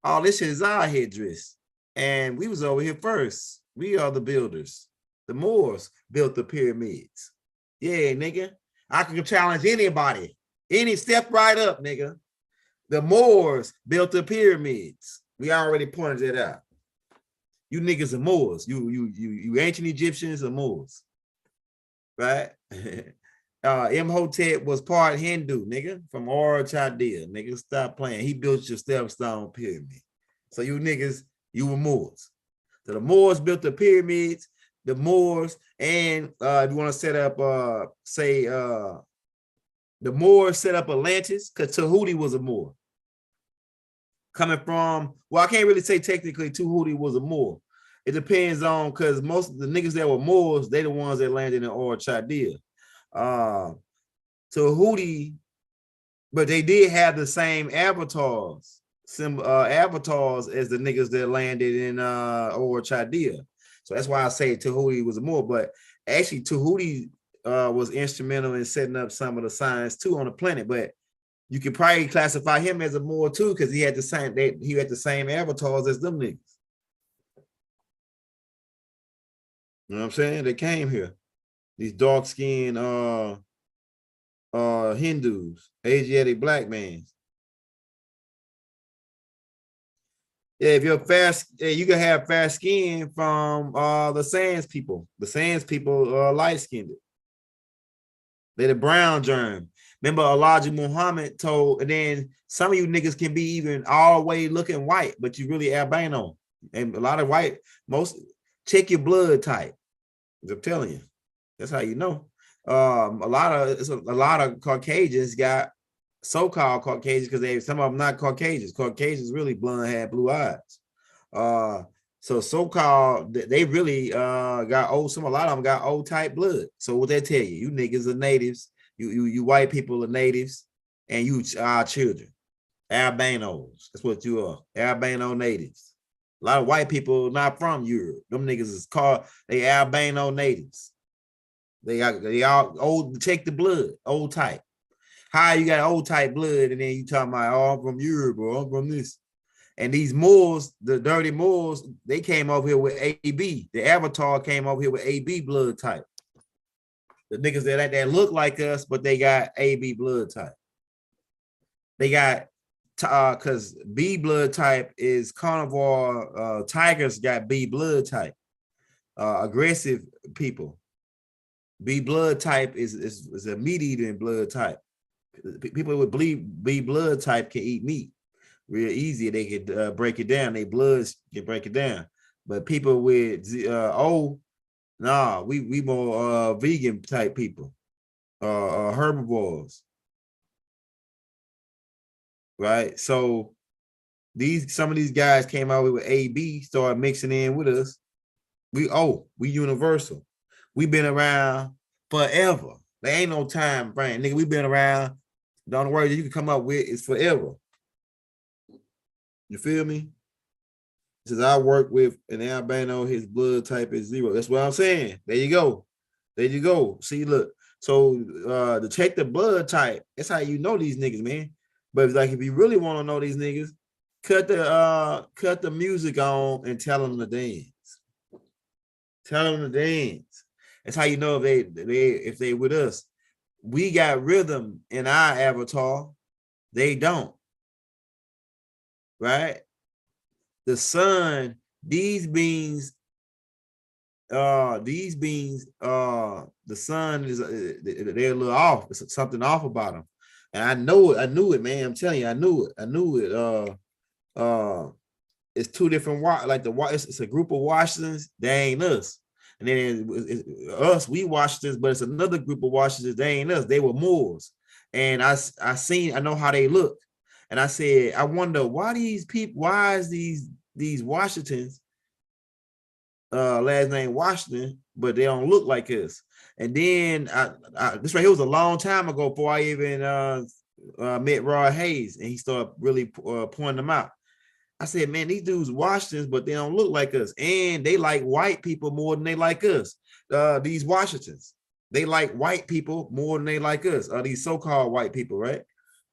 all this shit is our headdress. And we was over here first. We are the builders. The Moors built the pyramids. Yeah, nigga. I can challenge anybody. Any step right up, nigga. The Moors built the pyramids. We already pointed it out. You niggas are Moors. You ancient Egyptians are Moors. Right? Imhotep was part Hindu, nigga, from Ur Chaldea. Nigga, stop playing. He built your stepstone pyramid. So you niggas, you were Moors. So the Moors built the pyramids, the Moors, and if you want to set up, the Moors set up Atlantis, because Tahuti was a Moor. Coming from, well, I can't really say technically Tahuti was a Moor. It depends on, because most of the niggas that were Moors, they the ones that landed in Ur Chaldea. Tahuti, but they did have the same avatars as the niggas that landed in Ur Chaldea. So that's why I say Tahuti was a Moor. But actually, Tahuti was instrumental in setting up some of the science too on the planet. But you could probably classify him as a Moor too, because he had the same avatars as them niggas. You know what I'm saying? They came here. These dark-skinned Hindus, Asiatic black men. Yeah, if you're fast, you can have fast skin from the Sands people. The Sands people are light-skinned. They're the brown germ. Remember Elijah Muhammad told, and then some of you niggas can be even all the way looking white, but you really albino. And a lot of white, check your blood type. I'm telling you. That's how you know. A lot of Caucasians got so-called Caucasians because some of them not Caucasians. Caucasians really blonde hair, blue eyes. So-called they really got a lot of them got old type blood. So what they tell you, you niggas are natives, you white people are natives, and you are children, albinos. That's what you are, albino natives. A lot of white people not from Europe. Them niggas is called they albino natives. They all old, check the blood, old type. How you got old type blood, and then you talking about, oh, I'm from Europe, or I'm from this. And these Moors, the dirty Moors, they came over here with AB. The Avatar came over here with AB blood type. The niggas that look like us, but they got AB blood type. They got, because B blood type is carnivore. Tigers got B blood type. Aggressive people. B blood type is a meat eating blood type. People with B blood type can eat meat real easy. They could break it down. Their bloods can break it down. But people with we more vegan type people, herbivores, right? So some of these guys came out with AB, started mixing in with us. We universal. We've been around forever. There ain't no time frame, nigga. We've been around The only word that you can come up with is forever. You feel me? Says I work with an albino, his blood type is 0. That's what I'm saying. There you go. There you go. See, look. So to check the blood type, that's how you know these niggas, man. But like if you really want to know these niggas, cut the music on and tell them to dance. Tell them to dance. That's how you know if they with us. We got rhythm in our avatar. They don't. Right? The sun, these beings, the sun is they're a little off. It's something off about them. And I know it, I knew it, man. I'm telling you, I knew it. It's two different like it's a group of Washingtons, they ain't us. And then it's us, we Washingtons, but it's another group of Washingtons, they ain't us, they were Moors. And I know how they look. And I said, I wonder why is these Washingtons last name Washington, but they don't look like us. And then this right here was a long time ago before I even met Rod Hayes, and he started really pointing them out. I said, man, these dudes Washingtons, but they don't look like us, and they like white people more than they like us. These Washingtons, they like white people more than they like us. These so-called white people, right?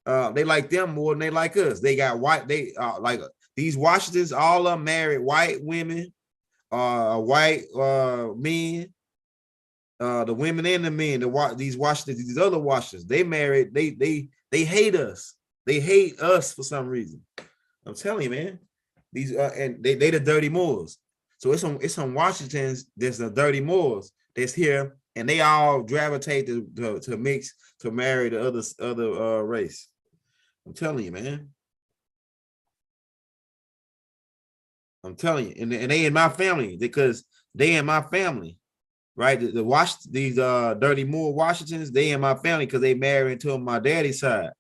They like them more than they like us. They got white. They like these Washingtons. All of them married white women, white men. The women and the men. These Washingtons, these other Washingtons, they married. They hate us. They hate us for some reason. I'm telling you, man. These and they the dirty Moors. So it's some Washingtons. There's the dirty Moors that's here, and they all gravitate to mix to marry the other race. I'm telling you, man. I'm telling you, and they in my family because they in my family, right? These dirty Moor Washingtons, they in my family because they married into my daddy's side.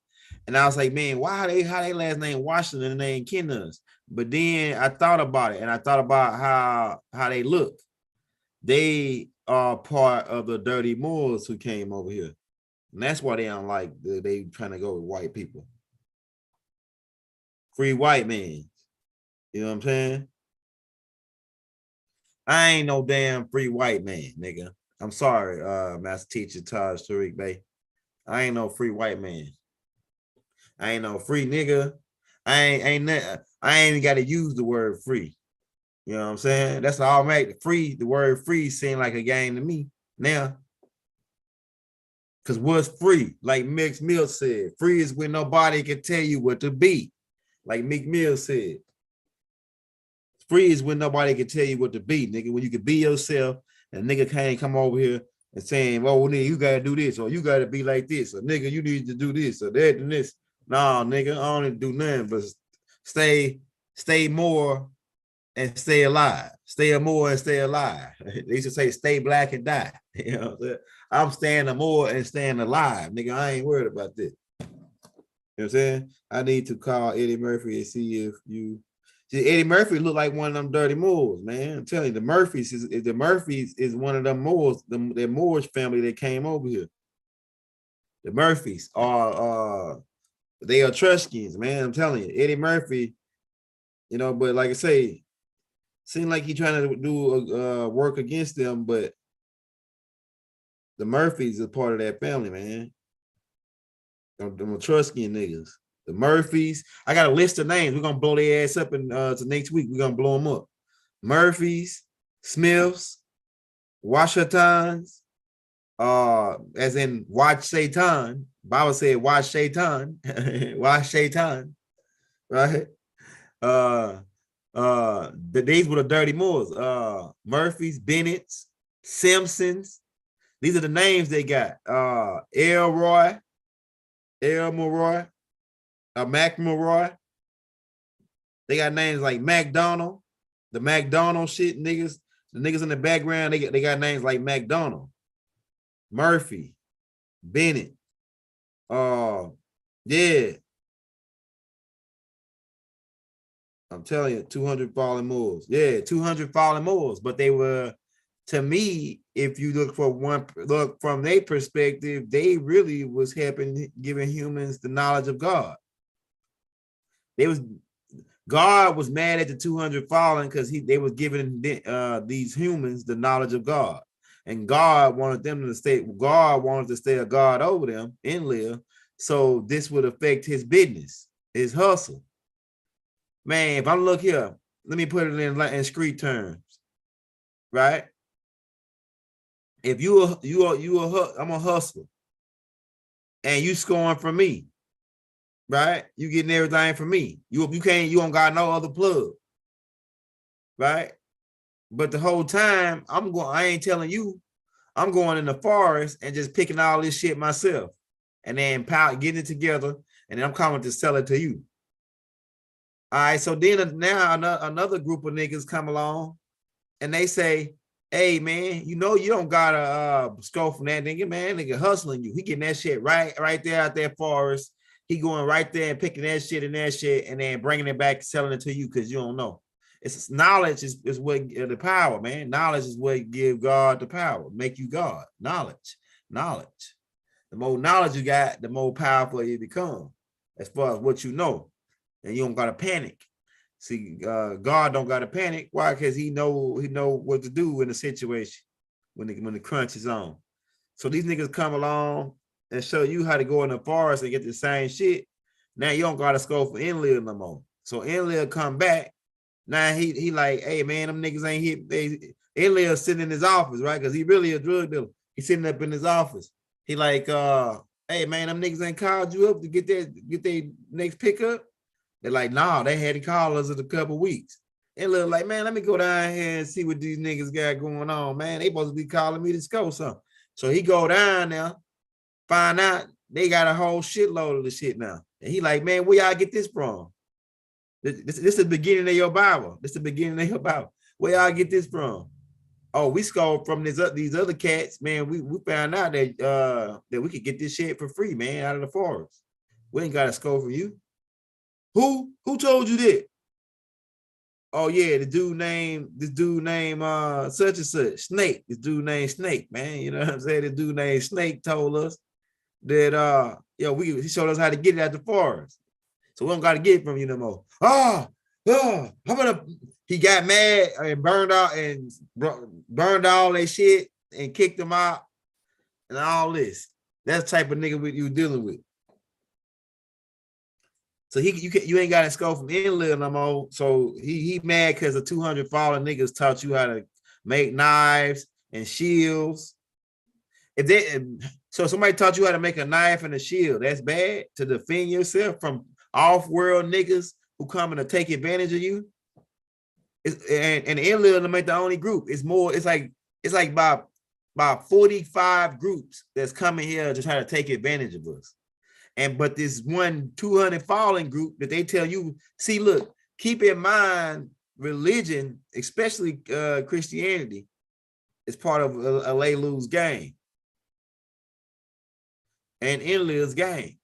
And I was like, man, how they last name Washington and they ain't kin us? But then I thought about it, and I thought about how they look. They are part of the dirty Moors who came over here, and that's why they don't like they trying to go with white people. Free white man, you know what I'm saying? I ain't no damn free white man, nigga. I'm sorry, Master Teacher Taj Tariq Bey. I ain't no free white man. I ain't no free nigga. I ain't even got to use the word free. You know what I'm saying? That's all make free. The word free seem like a game to me now. Cause what's free? Like Meek Mill said, free is when nobody can tell you what to be. Like Meek Mill said, free is when nobody can tell you what to be, nigga. When you can be yourself, and nigga can't come over here and saying, "Oh, nigga, you gotta do this, or you gotta be like this, or nigga, you need to do this, or that, and this." Nah, nigga, I don't need to do nothing but stay more and stay alive. Stay more and stay alive. They used to say, "Stay black and die." You know, I'm staying more and staying alive, nigga. I ain't worried about this. You know what I'm saying? I need to call Eddie Murphy and see if you. See, Eddie Murphy look like one of them dirty Moors, man. I'm telling you, the Murphys is one of them Moors, the Moorish family that came over here. The Murphys are they are Etruscans, man. I'm telling you, Eddie Murphy, you know, but like I say, seemed like he trying to do work against them, but the Murphys are part of that family, man. Them Etruscan niggas. The Murphys. I got a list of names. We're gonna blow their ass up in to next week. We're gonna blow them up. Murphys, Smiths, Washingtons, as in watch Satan. Bible said watch Satan, watch Satan, right? These were the dirty Moors. Murphys, Bennett's, Simpsons. These are the names they got. Elroy, McElroy. They got names like McDonald, the McDonald shit niggas. The niggas in the background, they got names like McDonald, Murphy, Bennett. Yeah. I'm telling you, 200 fallen Moors. Yeah, 200 fallen Moors, but they were to me, if you look from their perspective, they really was helping giving humans the knowledge of God. God was mad at the 200 fallen because they was giving these humans the knowledge of God. And God wanted to stay a God over them and live. So this would affect his business, his hustle. Man, if I look here, let me put it in street terms, right? If I'm a hustler and you scoring from me, right? You getting everything from me. You don't got no other plug, right? But the whole time I ain't telling you, I'm going in the forest and just picking all this shit myself and then getting it together and then I'm coming to sell it to you. All right, so then now another group of niggas come along and they say, hey man, you don't gotta scope from that nigga, man. Nigga hustling you. He getting that shit right there out there forest. He going right there and picking that shit and then bringing it back, selling it to you because you don't know. It's knowledge is what the power, man. Knowledge is what give God the power, make you God. Knowledge. The more knowledge you got, the more powerful you become as far as what you know. And you don't gotta panic. See, God don't gotta panic. Why? Because he know what to do in a situation when the crunch is on. So these niggas come along and show you how to go in the forest and get the same shit. Now you don't gotta scope for Enlil no more. So Enlil come back. Now he like, hey man, them niggas ain't hit. Enlil sitting in his office, right? Because he really a drug dealer. He's sitting up in his office. He like, hey man, them niggas ain't called you up to get their next pickup. They're like, nah, they had to call us in a couple of weeks. And look like, man, let me go down here and see what these niggas got going on, man. They supposed to be calling me to score something. So he go down there, find out they got a whole shitload of the shit now. And he like, man, where y'all get this from? This is the beginning of your Bible. This is the beginning of your Bible. Where y'all get this from? Oh, we scored from these other cats, man. We found out that we could get this shit for free, man, out of the forest. We ain't got to score from you. Who told you that? Oh yeah, this dude named such and such, Snake. This dude named Snake, man. You know what I'm saying? This dude named Snake told us that he showed us how to get it out the forest. So we don't got to get it from you no more. He got mad and burned all that shit and kicked him out and all this. That's the type of nigga you dealing with. So you ain't got to scope from Enlil no more. So he mad because the 200 fallen niggas taught you how to make knives and shields. So somebody taught you how to make a knife and a shield. That's bad to defend yourself from off-world niggas who coming to take advantage of you. And Enlil ain't the only group. It's like about 45 groups that's coming here to try to take advantage of us. But this 200 fallen group that they tell you, see, look, keep in mind, religion, especially Christianity, is part of Alelu's game and Enlil's game.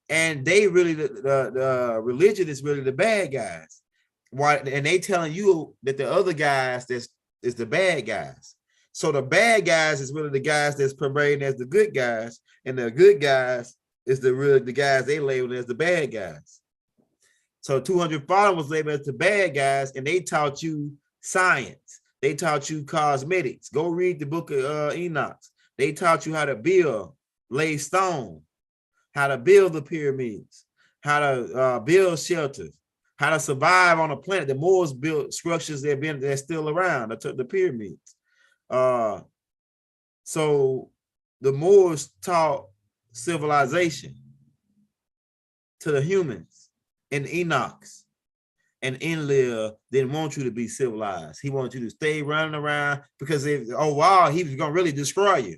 And they really, the religion is really the bad guys. Why? And they telling you that the other guys is the bad guys. So the bad guys is really the guys that's parading as the good guys, and the good guys is the guys they labeled as the bad guys. So 200 fallen was labeled as the bad guys, and they taught you science. They taught you cosmetics. Go read the book of Enoch. They taught you how to lay stone, how to build the pyramids, how to build shelters, how to survive on a planet. The Moors built structures that's still around. The pyramids. So the Moors taught civilization to the humans in Enoch's, and Enlil didn't want you to be civilized. He wanted you to stay running around because he was gonna really destroy you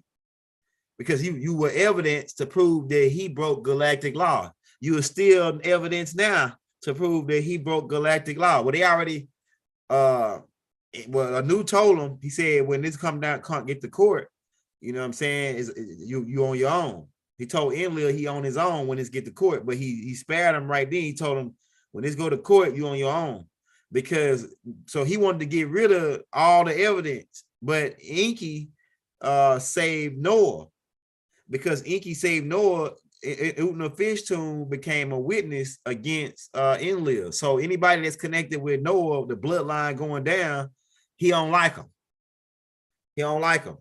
because you were evidence to prove that he broke galactic law. You are still evidence now to prove that he broke galactic law. Well, they already Anu told him, he said, when this come down, can't get to court, you know what I'm saying, is you on your own. He told Enlil he on his own when this get to court, but he spared him right then. He told him, when this go to court, you on your own. because so he wanted to get rid of all the evidence, but Enki saved Noah because Enki saved Noah. Utna Fish Tomb became a witness against Enlil. So anybody that's connected with Noah, the bloodline going down, he don't like him. He don't like him.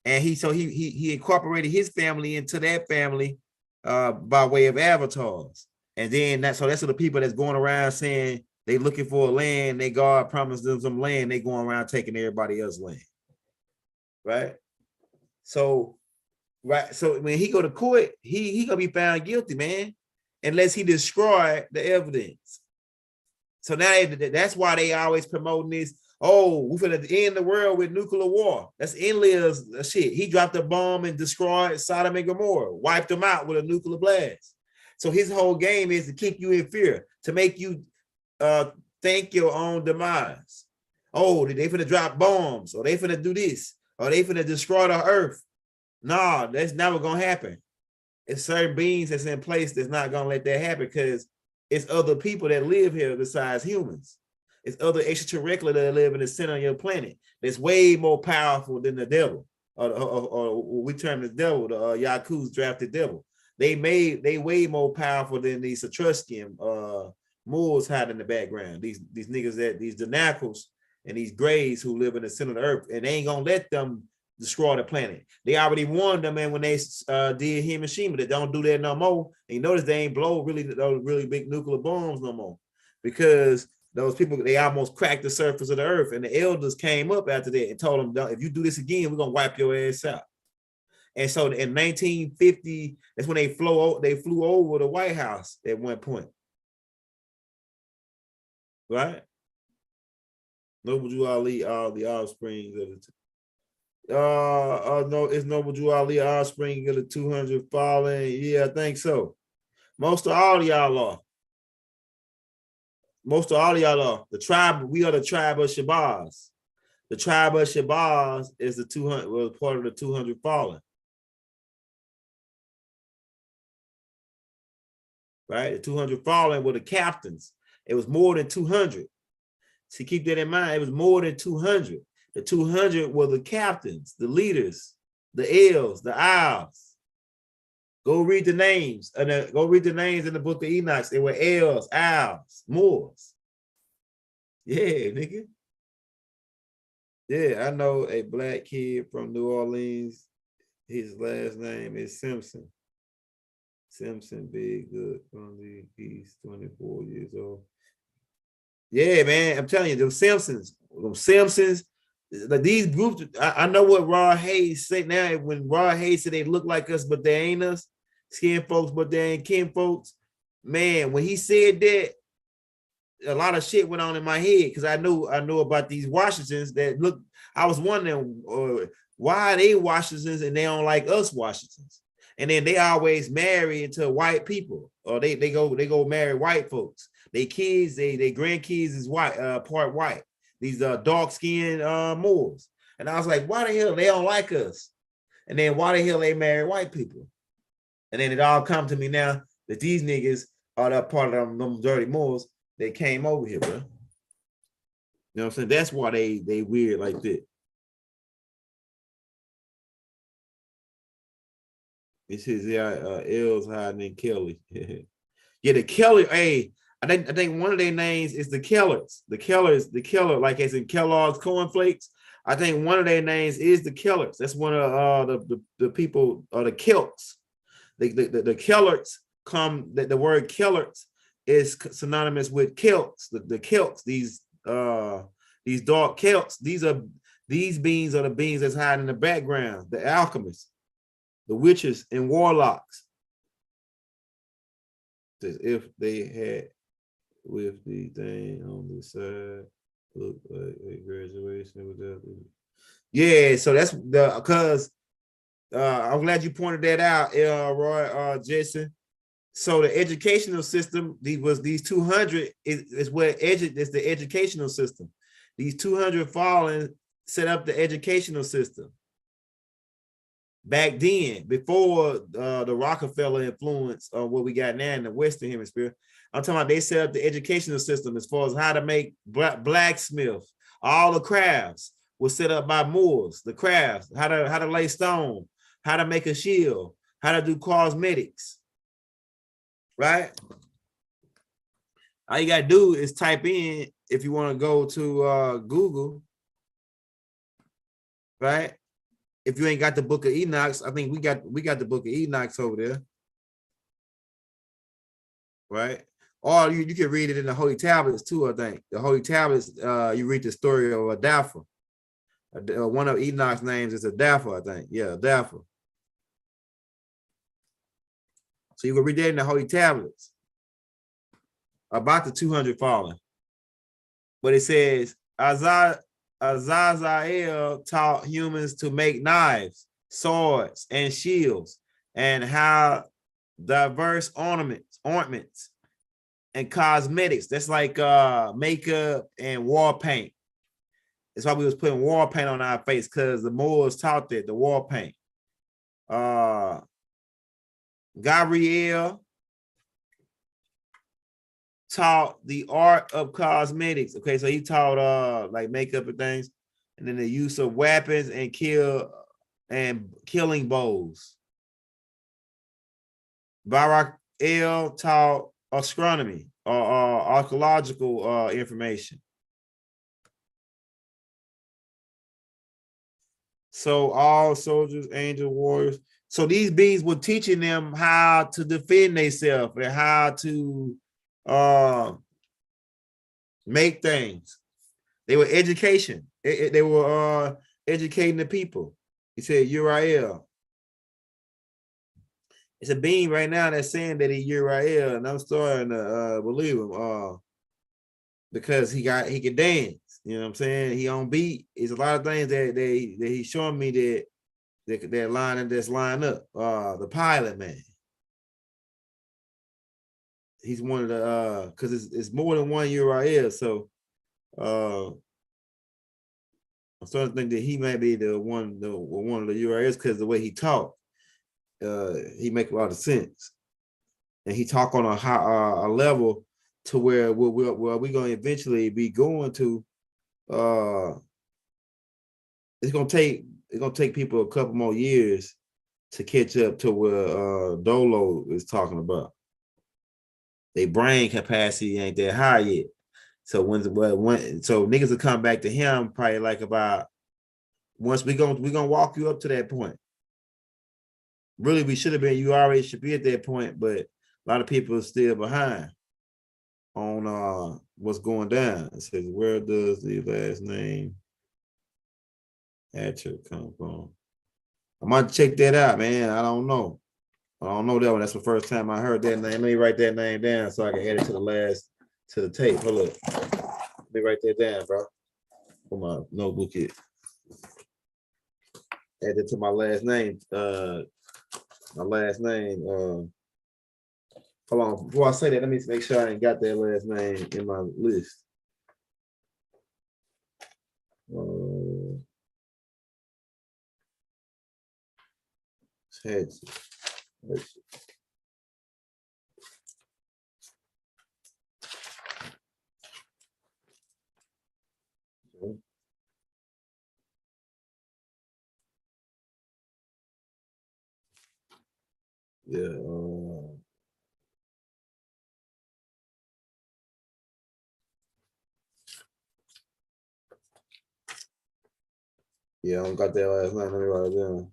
And he incorporated his family into that family by way of avatars. And then that's so the people that's going around saying they looking for a land, they God promised them some land, they going around taking everybody else's land. Right? So when he go to court, he gonna be found guilty, man, unless he destroy the evidence. So now that's why they always promoting this. Oh, we're gonna end the world with nuclear war. That's Enlil's shit. He dropped a bomb and destroyed Sodom and Gomorrah, wiped them out with a nuclear blast. So his whole game is to keep you in fear, to make you think your own demise. Oh, they finna drop bombs, or they finna do this, or they finna destroy the earth. No, that's never gonna happen. It's certain beings that's in place that's not gonna let that happen because it's other people that live here besides humans. It's other extraterrestrial that live in the center of your planet that's way more powerful than the devil, or we term the devil, the Yaku's drafted devil. They way more powerful than these Etruscan Moors hide in the background. These niggas these Denacles and these Greys who live in the center of the earth, and they ain't gonna let them destroy the planet. They already warned them, man, when they did Hiroshima, that don't do that no more. And you notice they ain't blow those really big nuclear bombs no more because those people, they almost cracked the surface of the earth. And the elders came up after that and told them, if you do this again, we're gonna wipe your ass out. And so in 1950, that's when they flew over the White House at one point. Right? Noble Drew Ali, all the offspring of the no, it's Noble Drew Ali, offspring of the 200 fallen. Yeah, I think so. Most of all y'all are. Most of all y'all are. The tribe, we are the tribe of Shabazz. The tribe of Shabazz is the 200, was part of the 200 fallen. Right? The 200 fallen were the captains. It was more than 200. See, keep that in mind. It was more than 200. The 200 were the captains, the leaders, the L's, the I's. Go read the names. Go read the names in the book of Enoch. They were L's, I's, Moors. Yeah, nigga. Yeah, I know a black kid from New Orleans. His last name is Simpson. Simpson, big, good, from the East, 24 years old. Yeah, man, I'm telling you, them Simpsons, like these groups. I know what Rod Hayes said now. When Rod Hayes said they look like us, but they ain't us, skin folks, but they ain't kin folks. Man, when he said that, a lot of shit went on in my head because I knew about these Washingtons that look. I was wondering why are they Washingtons and they don't like us Washingtons, and then they always marry into white people, or they go marry white folks. They kids, they grandkids is white, part white. These dark-skinned Moors. And I was like, why the hell they don't like us? And then why the hell they marry white people? And then it all come to me now that these niggas are that part of them dirty Moors that came over here, bro. You know what I'm saying? That's why they weird like that. This is L's hiding in Kelly. Yeah, the Kelly, hey, I think one of their names is the Kellers. The Keller, like as in Kellogg's cornflakes. I think one of their names is the Kellers. That's one of the people, the Celts. The Kellers come, the word Kellers is synonymous with Celts. The Celts, these dark Celts, these beings are the beings that's hiding in the background, the alchemists, the witches and warlocks. As if they had with the thing on the side, look like a graduation without it. Yeah, so that's the because I'm glad you pointed that out, Roy, Jason. So the educational system, these 200 is where it's the educational system. These 200 fallen set up the educational system. back then, before the Rockefeller influence of what we got now in the Western Hemisphere. I'm talking about they set up the educational system as far as how to make blacksmith, all the crafts was set up by Moors, the crafts, how to lay stone, how to make a shield, how to do cosmetics, right? All you gotta do is type in, if you want to go to Google, right? If you ain't got the Book of Enoch, I think we got the Book of Enoch over there, right? Or you can read it in the Holy Tablets too. I think the Holy Tablets, you read the story of Adapha. One of Enoch's names is Adapha, I think. Yeah, Adapha. So you can read that in the Holy Tablets about the 200 fallen. But it says Azazel taught humans to make knives, swords, and shields, and how diverse ornaments and cosmetics. That's like makeup and war paint. That's why we was putting war paint on our face, because the Moors taught that, the war paint. Gabriel taught the art of cosmetics. Okay, so he taught like makeup and things, and then the use of weapons and killing bows. Barak El taught astronomy or archaeological information. So all soldiers, angel warriors. So these beings were teaching them how to defend themselves and how to make things. They were education. They were educating the people. He said Uriel. It's a being right now that's saying that he Uriel, and I'm starting to believe him because he can dance. You know what I'm saying? He on beat. It's a lot of things that he's showing me that line up. The pilot man. He's one of the because it's more than one Uriel. So I'm starting to think that he might be one of the Uriels because the way he talked, he make a lot of sense, and he talk on a level to where we're going to eventually be going to. It's gonna take people a couple more years to catch up to where Dolo is talking about. Their brain capacity ain't that high yet. So when niggas will come back to him probably like about once we gonna walk you up to that point. Really, we should have been. You already should be at that point, but a lot of people are still behind on what's going down. It says, where does the last name Hatcher come from? I might check that out, man. I don't know that one. That's the first time I heard that name. Let me write that name down so I can add it to the tape. Hold up. Let me write that down, bro. For my notebook here. Add it to my last name. Hold on. Before I say that, let me make sure I ain't got that last name in my list. Yeah. Yeah, I don't got that last name. Let me write it down.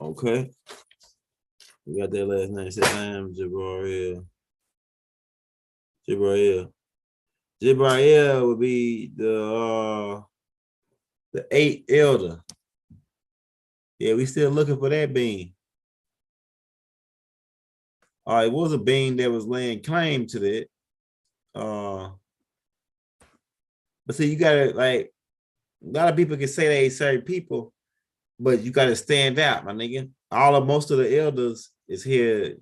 Okay. We got that last name. Said I am Jibrail. Jibrail would be the 8th elder. Yeah, we still looking for that being. It was a being that was laying claim to that. But see, you gotta like a lot of people can say they certain people, but you gotta stand out, my nigga. Most of the elders is here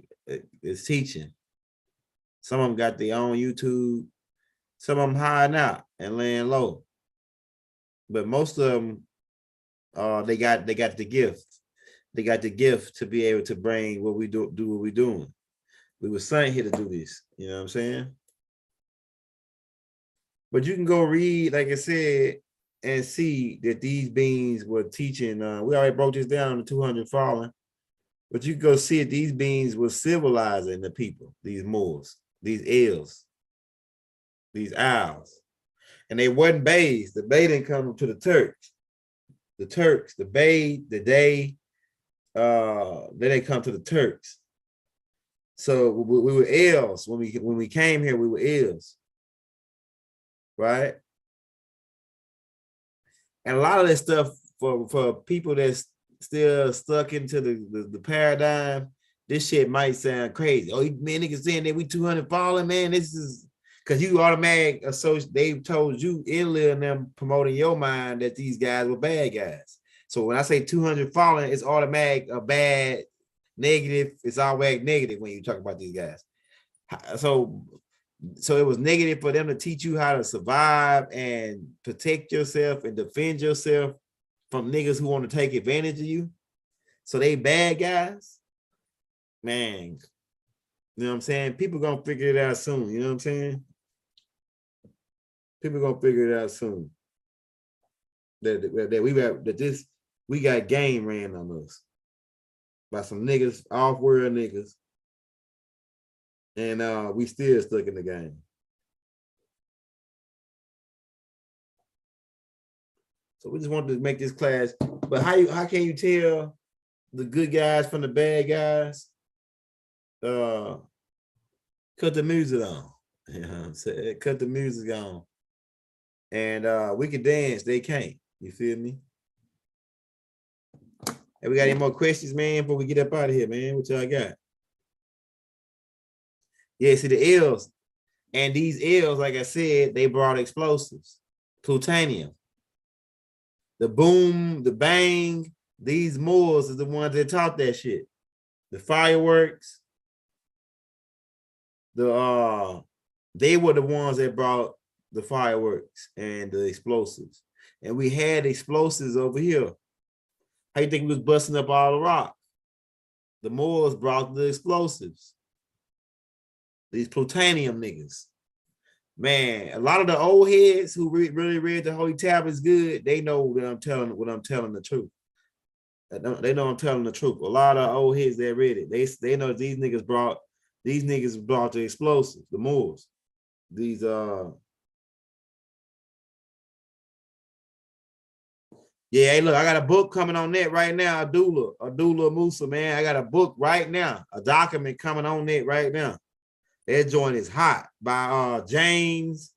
is teaching. Some of them got their own YouTube. Some of them hiding out and laying low. But most of them, they got the gift. They got the gift to be able to bring what we do what we're doing. We were sent here to do this. You know what I'm saying? But you can go read, like I said, and see that these beings were teaching. We already broke this down to 200 fallen. But you can go see it. These beings were civilizing the people, these Moors, these L's, these Owls. And they wasn't bays. The bay didn't come to the Turks. The Turks, the bay, the day, they didn't come to the Turks. So we were L's. When we came here, we were L's. Right? And a lot of this stuff for people that's still stuck into the paradigm, this shit might sound crazy. Oh, man, niggas saying that we 200 falling, man. This is because you automatic associate. They told you earlier and them promoting your mind that these guys were bad guys. So when I say 200 falling, it's automatic a bad, negative. It's always negative when you talk about these guys. So it was negative for them to teach you how to survive and protect yourself and defend yourself from niggas who want to take advantage of you. So they bad guys. Man, you know what I'm saying? People gonna figure it out soon. You know what I'm saying? People gonna figure it out soon. That we got game ran on us by some niggas, off-world niggas. And we still stuck in the game. So we just wanted to make this class. But how can you tell the good guys from the bad guys? Cut the music on. You know what I'm saying? Cut the music on. And we can dance, they can't. You feel me? Hey, we got any more questions, man, before we get up out of here, man? What y'all got? Yeah, see the L's. And these L's, like I said, they brought explosives, plutonium. The boom, the bang, these Moors is the ones that taught that shit. The fireworks, they were the ones that brought the fireworks and the explosives. And we had explosives over here. How you think we was busting up all the rock? The Moors brought the explosives. These plutonium niggas. Man, a lot of the old heads who really read the Holy Tablets good, they know that I'm telling the truth. They know I'm telling the truth. A lot of old heads that read it, they know these niggas brought the explosives, the Moors. These yeah, hey, look, I got a book coming on that right now, Abdullah Musa, man. I got a book right now, a document coming on that right now. That joint is hot by James.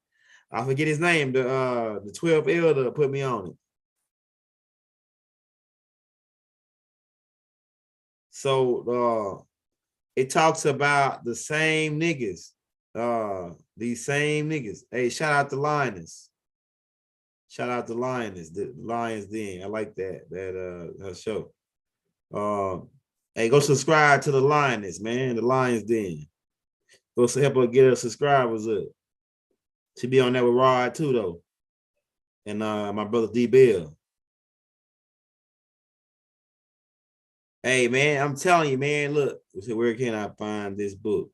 I forget his name. The 12th elder put me on it. So it talks about the same niggas. These same niggas. Hey, shout out to Linus. Shout out to Linus, the Lions Den. I like that her show. Hey, go subscribe to the Linus, man. The Lions Den. Go help her get her subscribers up. She be on that with Rod too, though. And my brother D Bill. Hey, man, I'm telling you, man, look. Where can I find this book?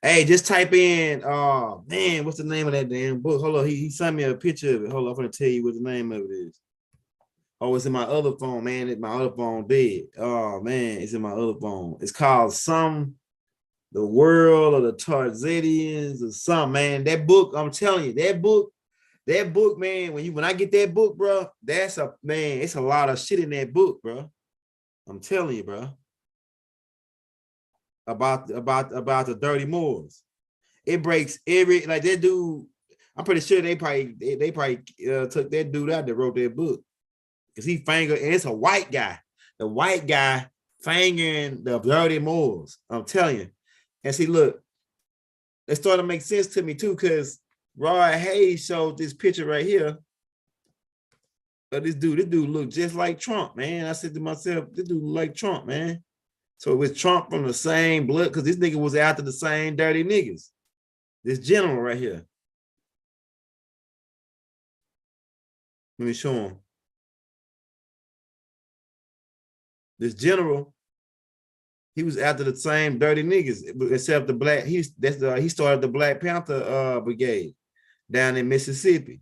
Hey, just type in, man, what's the name of that damn book? Hold on, he sent me a picture of it. Hold on, I'm gonna tell you what the name of it is. Oh, it's in my other phone, man. My other phone dead. Oh, man, it's in my other phone. It's called The World of the Tarzanians or something, man. That book, I'm telling you, that book, man, when I get that book, bro, it's a lot of shit in that book, bro. I'm telling you, bro. About the dirty Moors. It breaks every, like that dude, I'm pretty sure they probably took that dude out that wrote that book. Because he fingered, and it's a white guy. The white guy fingering the dirty Moors. I'm telling you. And see, look, it started to make sense to me too, because Rod Hayes showed this picture right here of this dude. This dude looked just like Trump, man. I said to myself, this dude look like Trump, man. So it was Trump from the same blood, because this nigga was after the same dirty niggas. This general right here. Let me show him. This general, he was after the same dirty niggas, except the black. He started the Black Panther brigade down in Mississippi.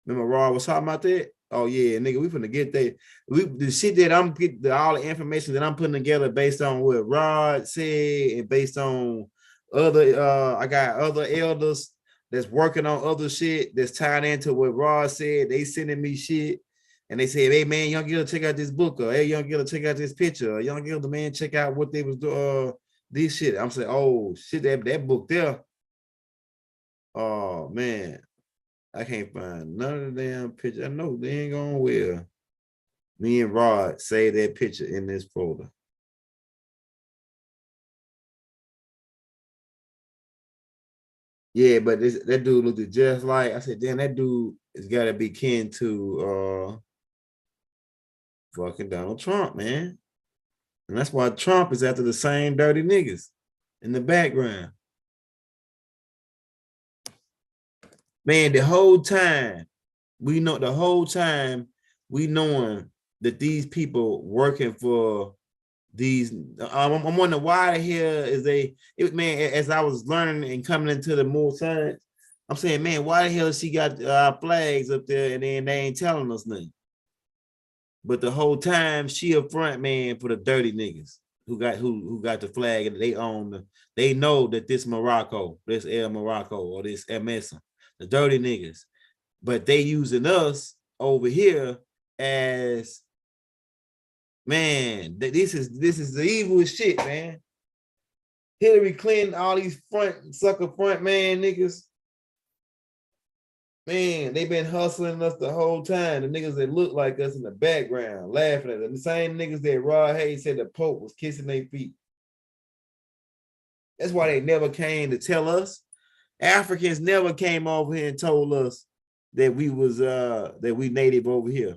Remember Rod was talking about that? Oh yeah, nigga, we finna get that. The shit that I'm getting, all the information that I'm putting together based on what Rod said and based on other I got other elders that's working on other shit that's tied into what Rod said. They sending me shit and they said, hey man, young girl, check out this book, or hey young girl, check out this picture, or young girl, the man, check out what they was doing, this shit. I'm saying, oh shit, that book there. Oh man, I can't find none of the damn picture. I know they ain't gonna wear. Me and Rod save that picture in this folder. Yeah, but that dude looked just like, I said, damn, that dude has got to be kin to fucking Donald Trump, man. And that's why Trump is after the same dirty niggas in the background. Man, the whole time we knowing that these people working for these. I'm wondering why the hell is man, as I was learning and coming into the more science, I'm saying, man, why the hell she got flags up there and then they ain't telling us nothing? But the whole time she a front man for the dirty niggas who got the flag and they know that this Morocco, this El Morocco or this MS, the dirty niggas, but they using us over here as, man, this is the evilest shit, man. Hillary Clinton, all these sucker front man niggas, man, they been hustling us the whole time. The niggas that look like us in the background, laughing at them. The same niggas that Rod Hayes said the Pope was kissing their feet. That's why they never came to tell us. Africans never came over here and told us that we was that we native over here.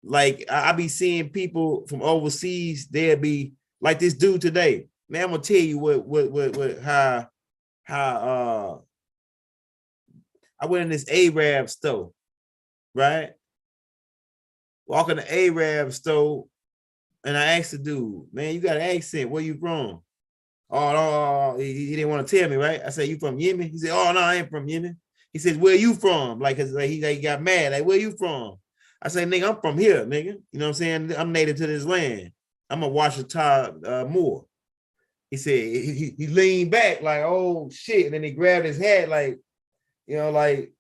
Like I be seeing people from overseas, they'll be like this dude today. Man, I'm gonna tell you what how I went in this Arab store, right? Walking the Arab store, and I asked the dude, man, you got an accent, where you from? Oh, no, he didn't want to tell me, right? I said, you from Yemen? He said, oh, no, I ain't from Yemen. He says, where you from? Like, he got mad. Like, where you from? I say, nigga, I'm from here, nigga. You know what I'm saying? I'm native to this land. I'm a Washita Moor. He said, he leaned back like, oh, shit. And then he grabbed his head like, you know, like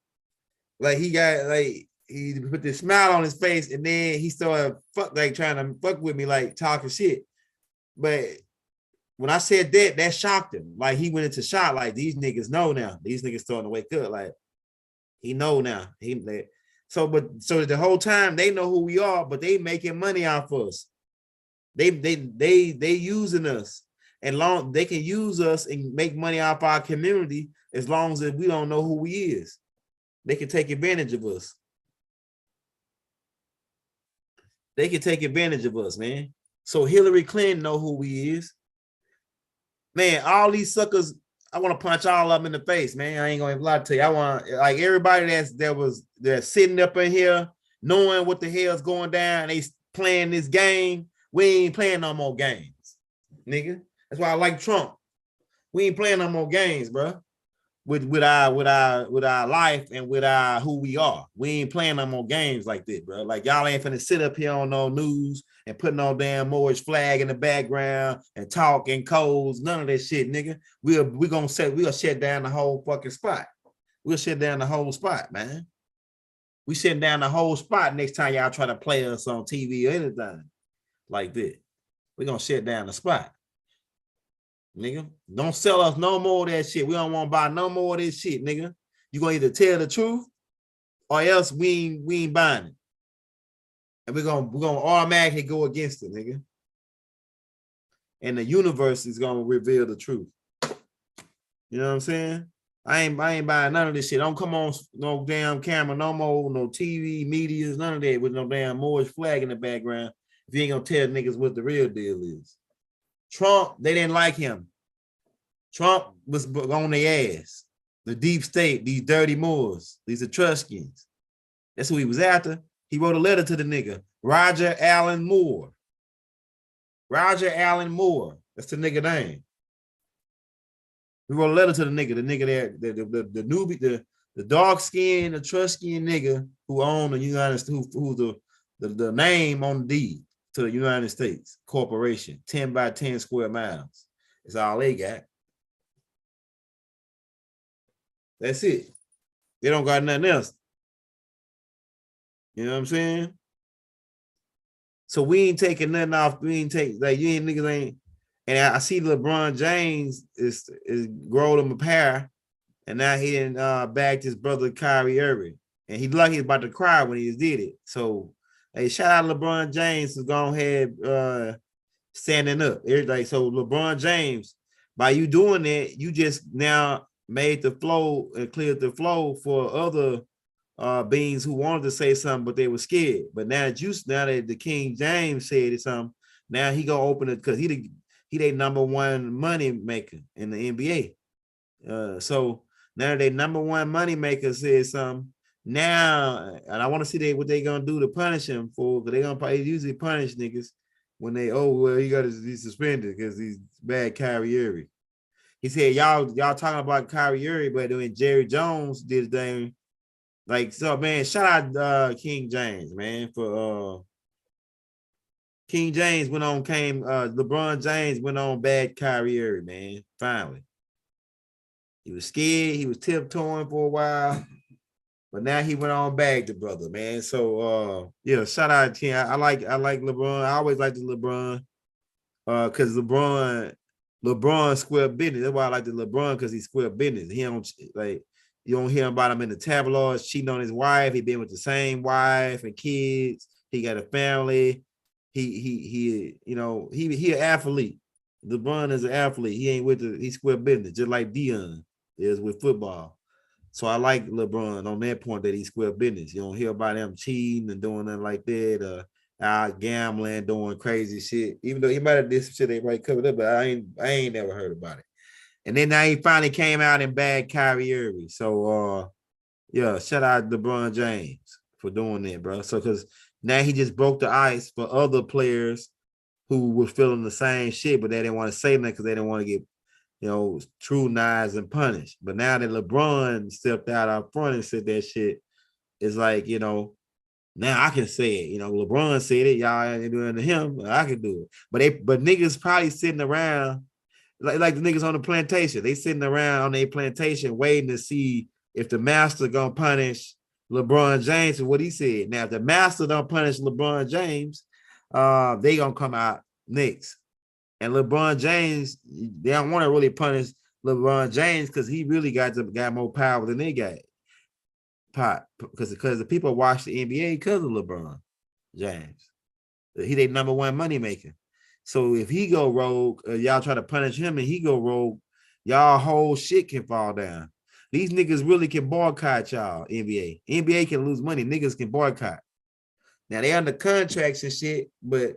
he got, like, he put this smile on his face. And then he started trying to fuck with me, like talking shit. But when I said that shocked him. Like he went into shock. Like these niggas know now. These niggas starting to wake up. Like he know now. So the whole time they know who we are, but they making money off us. They using us, and they can use us and make money off our community as long as we don't know who we is. They can take advantage of us. They can take advantage of us, man. So Hillary Clinton know who we is. Man, all these suckers, I want to punch all of them in the face, man. I ain't gonna lie to you. I want like everybody that's sitting up in here knowing what the hell's going down. They playing this game. We ain't playing no more games, nigga. That's why I like Trump. We ain't playing no more games, bro. With our life and with our who we are. We ain't playing no more games like this, bro. Like y'all ain't finna sit up here on no news and put no damn Moorish flag in the background and talk in codes. None of that shit, nigga. We'll shut down the whole fucking spot. We'll shut down the whole spot, man. We shutting down the whole spot next time y'all try to play us on TV or anything like that. We're gonna shut down the spot. Nigga, don't sell us no more of that shit. We don't want to buy no more of this shit, nigga. You gonna either tell the truth or else we ain't buying it. And we're gonna automatically go against it, nigga. And the universe is gonna reveal the truth. You know what I'm saying? I ain't buying none of this shit. Don't come on no damn camera, no more, no TV, medias, none of that with no damn Moorish flag in the background. If you ain't gonna tell niggas what the real deal is. Trump, they didn't like him. Trump was on their ass. the deep state, these dirty Moors, these Etruscans. That's who he was after. He wrote a letter to the nigga, Roger Allen Moore. Roger Allen Moore. That's the nigga name. We wrote a letter to the nigga there, the newbie, the dark skinned Etruscan nigga who owned the United States, who's the name on the deed to the United States Corporation, 10 by 10 square miles. That's all they got. That's it. They don't got nothing else. You know what I'm saying? So we ain't taking nothing off. We ain't take like you ain't niggas ain't. And I see LeBron James is growing him a pair, and now he didn't bagged his brother Kyrie Irving, and he lucky about to cry when he did it. So hey, shout out LeBron James for going ahead standing up. Everything. So LeBron James, by you doing that, you just now made the flow and cleared the flow for other beings who wanted to say something, but they were scared. But now that the King James said it something, now he gonna open it because he their number one money maker in the NBA. So now they number one money maker said something. Now, and I want to see what they gonna do to punish him for, because they gonna probably usually punish niggas when they he got to be suspended because he's bad Kyrie Irving. He said y'all talking about Kyrie Irving, but when Jerry Jones did his thing, like, so man, shout out King James, man, for King James LeBron James went on bad Kyrie Irving, man. Finally. He was scared, he was tiptoeing for a while, but now he went on back the brother, man. So yeah, shout out King. I like LeBron. I always liked the LeBron. Because LeBron square business. That's why I like the LeBron, because he's square business. He don't like, you don't hear about him in the tabloids cheating on his wife. He been with the same wife and kids. He got a family. He an athlete. LeBron is an athlete. He ain't he's square business, just like Dion is with football. So I like LeBron on that point that he's square business. You don't hear about him cheating and doing nothing like that. Out gambling, doing crazy shit. Even though he might have did some shit they might covered up, but I ain't never heard about it. And then now he finally came out and bagged Kyrie Irving. So yeah, shout out LeBron James for doing that, bro. So because now he just broke the ice for other players who were feeling the same shit, but they didn't want to say nothing because they didn't want to get, true knives and punished. But now that LeBron stepped out front and said that shit, it's like, now I can say it. LeBron said it. Y'all ain't doing it to him. I can do it. But niggas probably sitting around like the niggas on the plantation. They sitting around on their plantation waiting to see if the master gonna punish LeBron James for what he said. Now, if the master don't punish LeBron James, they gonna come out next. And LeBron James, they don't want to really punish LeBron James because he really got more power than they got. Because the people watch the NBA because of LeBron James. He their number one money maker. So if he go rogue, y'all try to punish him and he go rogue, y'all whole shit can fall down. These niggas really can boycott y'all, NBA. NBA can lose money. Niggas can boycott. Now they under contracts and shit, but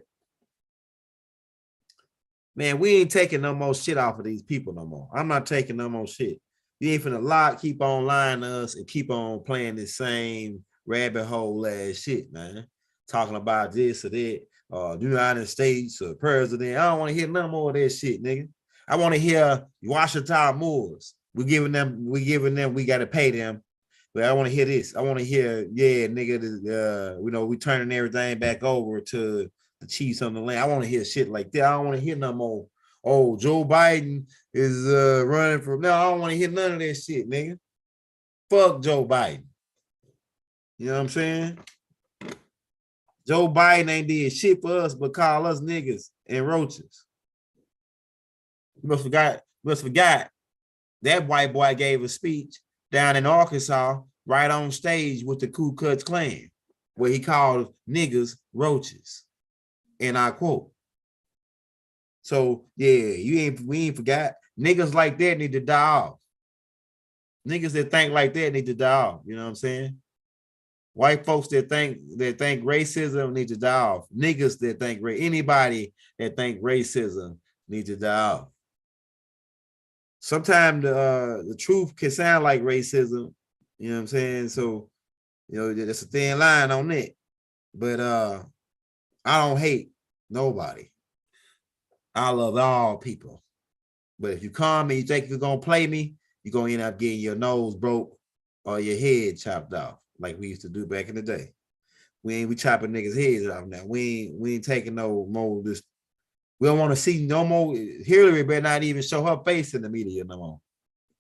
man, we ain't taking no more shit off of these people no more. I'm not taking no more shit. You ain't finna keep on lying to us and keep on playing the same rabbit hole ass shit, man. Talking about this or that, the United States or president. I don't want to hear none more of that shit, nigga. I want to hear Washington Moors. We got to pay them. But I want to hear this. I want to hear, yeah, nigga, we turning everything back over to the Chiefs on the land. I want to hear shit like that. I don't want to hear no more. Oh, Joe Biden is running for. No, I don't want to hear none of that shit, nigga. Fuck Joe Biden. You know what I'm saying? Joe Biden ain't did shit for us but call us niggas and roaches. You must forgot that white boy gave a speech down in Arkansas right on stage with the Ku Klux Klan where he called niggas roaches. And I quote. So yeah, we ain't forgot. Niggas like that need to die off. Niggas that think like that need to die off. You know what I'm saying? White folks that think racism need to die off. Niggas that think anybody that think racism need to die off. sometimes the truth can sound like racism. You know what I'm saying? So, you know, there's a thin line on it. But I don't hate nobody. I love all people. But if you come and you think you're gonna play me, you're gonna end up getting your nose broke or your head chopped off, like we used to do back in the day. We chopping niggas' heads off now. We ain't taking no more this. We don't want to see no more. Hillary better not even show her face in the media no more.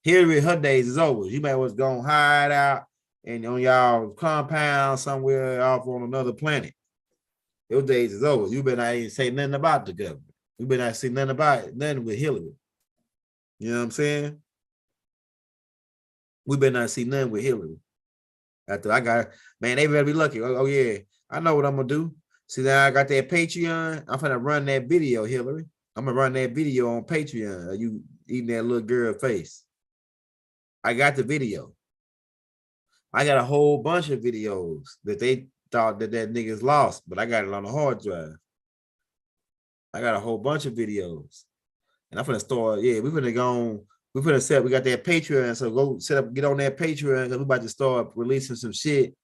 Hillary, her days is over. You may was gonna hide out and on y'all compound somewhere off on another planet. Your days is over. You better not even say nothing about the government. You better not say nothing about it, nothing with Hillary. You know what I'm saying? We better not see nothing with Hillary. After I got, man, they better be lucky. Oh yeah, I know what I'm gonna do. See, now I got that Patreon. I'm gonna run that video, Hillary. I'm gonna run that video on Patreon. You eating that little girl face. I got the video. I got a whole bunch of videos that they thought that niggas lost, but I got it on the hard drive. I got a whole bunch of videos. And I'm finna start, yeah, we finna go on, we finna set, we got that Patreon, so go set up, get on that Patreon, because we about to start releasing some shit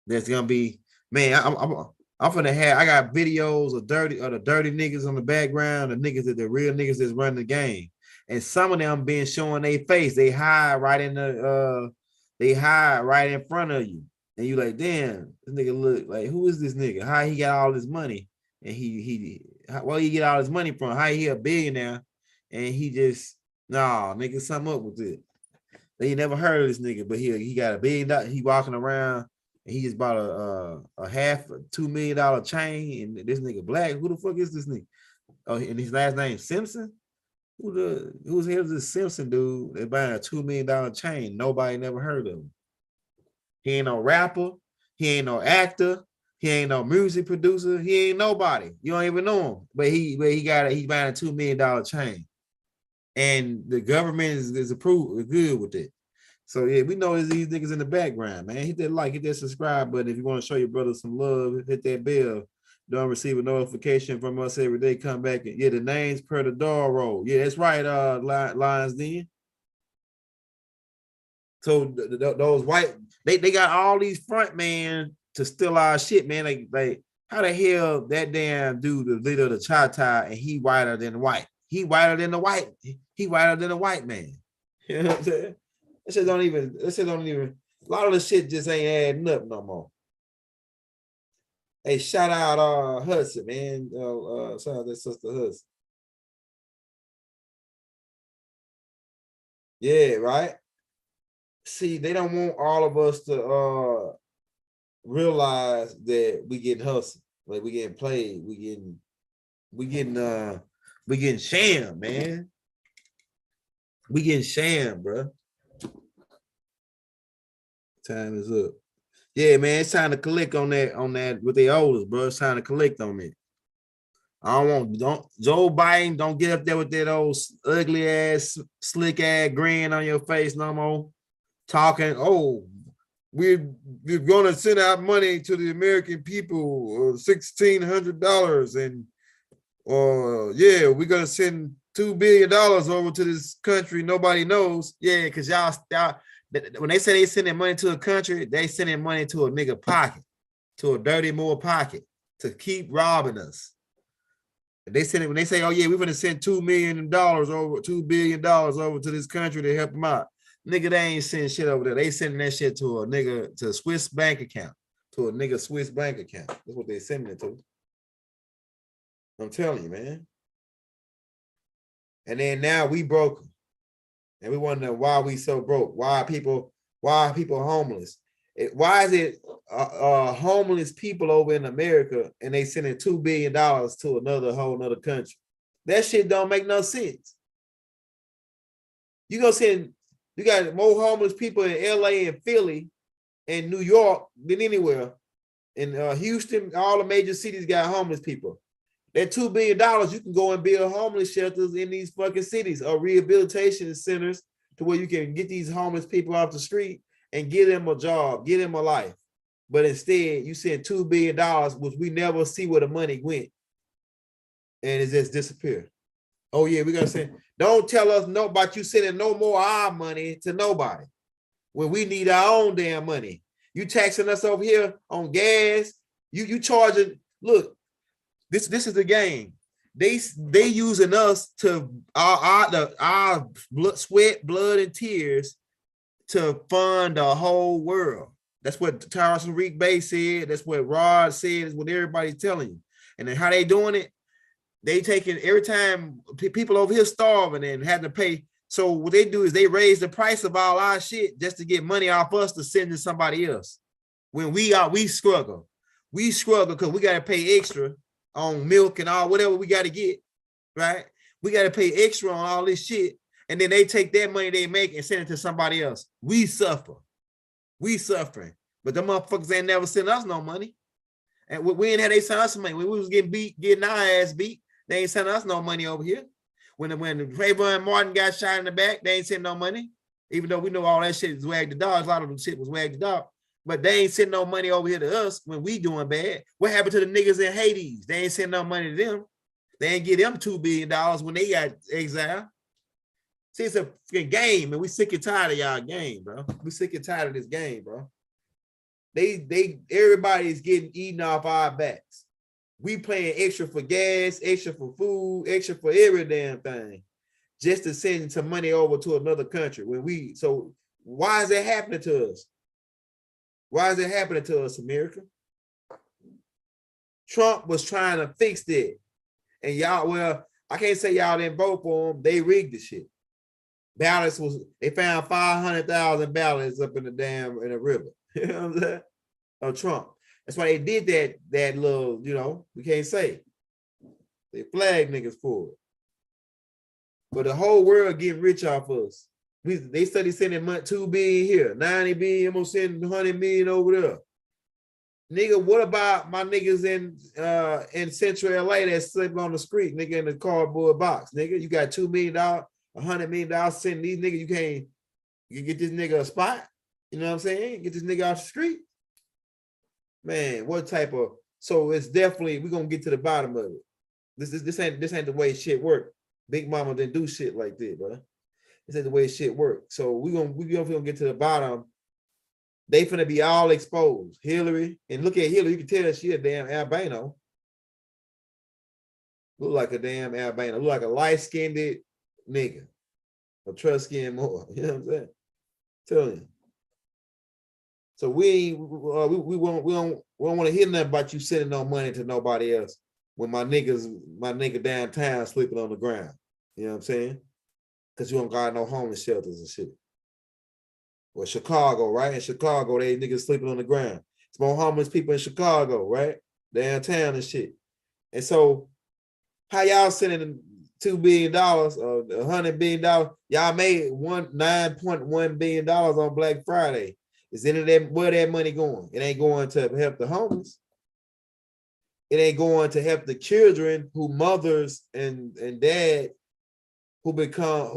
that's gonna be, man, I'm finna have, I got videos of the dirty niggas on the background, the niggas that the real niggas that's running the game. And some of them being showing their face, they hide right in the, they hide right in front of you. And you like, damn, this nigga look like, who is this nigga? How he got all this money? And where he get all his money from? How he a billionaire? And he just, nah, nigga, something up with it. They never heard of this nigga, but he got $1 billion. He walking around and he just bought a half $2 million chain. And this nigga black. Who the fuck is this nigga? Oh, and his last name Simpson. Who's here? This Simpson dude? They buying a $2 million chain. Nobody never heard of him. He ain't no rapper. He ain't no actor. He ain't no music producer. He ain't nobody. You don't even know him. But he's buying a $2 million chain. And the government is approved, good with it. So yeah, we know there's these niggas in the background, man. Hit that like, hit that subscribe button if you want to show your brother some love. Hit that bell. Don't receive a notification from us every day. Come back and yeah, the names per the door roll. Yeah, that's right. Lions Den. So those white, they got all these front man to steal our shit, man. Like how the hell that damn dude, the leader of the Chata, and he whiter than white. He whiter than the white. He whiter than a white man. You know what I'm saying? That shit don't even, a lot of the shit just ain't adding up no more. Hey, shout out Hudson, man. Shout out that sister Hudson. Yeah, right. See, they don't want all of us to realize that we getting hustled, like we getting played, we getting shammed, man. We getting shammed, bro. Time is up. Yeah, man, it's time to collect on that with the oldest, bro. It's time to collect on it. Don't Joe Biden, don't get up there with that old ugly ass, slick ass grin on your face no more. Talking, oh, we're gonna send out money to the American people, $1,600, and yeah, we're gonna send $2 billion over to this country nobody knows. Yeah, because y'all when they say they sending money to a country, they sending money to a nigga pocket, to a dirty Moore pocket, to keep robbing us. They send it when they say, "Oh yeah, we're gonna send $2 million over, $2 billion over to this country to help them out." Nigga, they ain't sending shit over there. They sending that shit to a nigga, to a Swiss bank account, to a nigga Swiss bank account. That's what they sending it to. I'm telling you, man. And then now we broke, and we wonder why we so broke. Why are people homeless? Why is it homeless people over in America and they sending $2 billion to whole nother country? That shit don't make no sense. You got more homeless people in LA and Philly and New York than anywhere. In Houston, all the major cities got homeless people. That $2 billion, you can go and build homeless shelters in these fucking cities or rehabilitation centers to where you can get these homeless people off the street and give them a job, give them a life. But instead, you send $2 billion, which we never see where the money went. And it just disappeared. Oh yeah, we gotta say, don't tell us no about you sending no more of our money to nobody when we need our own damn money. You taxing us over here on gas. You charging. Look, this is the game. They using us to our blood, sweat, blood, and tears to fund the whole world. That's what Tyrus Reek Bay said. That's what Rod said. Is what everybody's telling you. And then how they doing it? They taking every time people over here starving and having to pay. So what they do is they raise the price of all our shit just to get money off us to send to somebody else. When we struggle. We struggle because we got to pay extra on milk and all whatever we got to get, right? We got to pay extra on all this shit. And then they take that money they make and send it to somebody else. We suffer. We suffering. But the motherfuckers ain't never sent us no money. And we ain't had they send us some money. When we was getting our ass beat, they ain't sending us no money over here. When Trayvon Martin got shot in the back, they ain't sending no money. Even though we know all that shit is wagged the dog, a lot of the shit was wagged the dog. But they ain't sending no money over here to us when we doing bad. What happened to the niggas in Haiti? They ain't sending no money to them. They ain't get them $2 billion when they got exiled. See, it's a freaking game, and we sick and tired of y'all game, bro. We sick and tired of this game, bro. Everybody's getting eaten off our backs. We paying extra for gas, extra for food, extra for every damn thing, just to send some money over to another country. So why is that happening to us? Why is it happening to us, America? Trump was trying to fix that. And y'all, well, I can't say y'all didn't vote for him. They rigged the shit. Ballots they found 500,000 ballots up in the river. You know what I'm saying? Of Trump. That's why they did that little, we can't say. They flagged niggas for it. But the whole world getting rich off us. They study sending $2 billion here, 90 billion, almost sending 100 million over there. Nigga, what about my niggas in Central LA that's sleeping on the street, nigga, in the cardboard box? Nigga, you got $2 million, $100 million sending these niggas, you get this nigga a spot. You know what I'm saying? Get this nigga off the street. Man, what type of, so it's definitely, we're gonna get to the bottom of it. This ain't the way shit work. Big Mama didn't do shit like that, bro. This ain't the way shit work. So we gonna get to the bottom. They finna be all exposed. Hillary, and look at Hillary, you can tell she a damn albino. Look like a damn albino. Look like a light-skinned nigga. A trust skin more. You know what I'm saying? Tell you. So we don't want to hear nothing about you sending no money to nobody else when my nigga downtown sleeping on the ground. You know what I'm saying? Because you don't got no homeless shelters and shit. Well, Chicago, right? In Chicago, they niggas sleeping on the ground. It's more homeless people in Chicago, right? Downtown and shit. And so, how y'all sending $2 billion or $100 billion? Y'all made $9.1 billion on Black Friday. Is any of that, where that money going? It ain't going to help the homeless. It ain't going to help the children who mothers and dad who become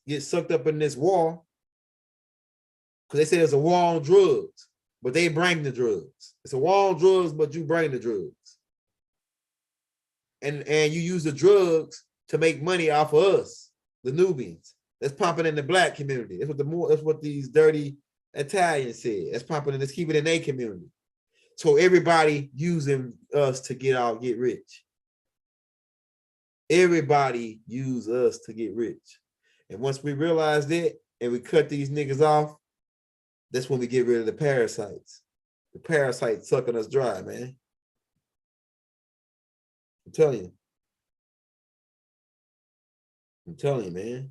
get sucked up in this war. Because they say there's a war on drugs, but they bring the drugs. It's a war on drugs, but you bring the drugs. And you use the drugs to make money off of us, the Nubians. That's pumping in the Black community. That's what these dirty Italians said. That's pumping and let's keep it in their community. So everybody using us to get rich. Everybody use us to get rich. And once we realize that and we cut these niggas off, that's when we get rid of the parasites. The parasites sucking us dry, man. I'm telling you, man.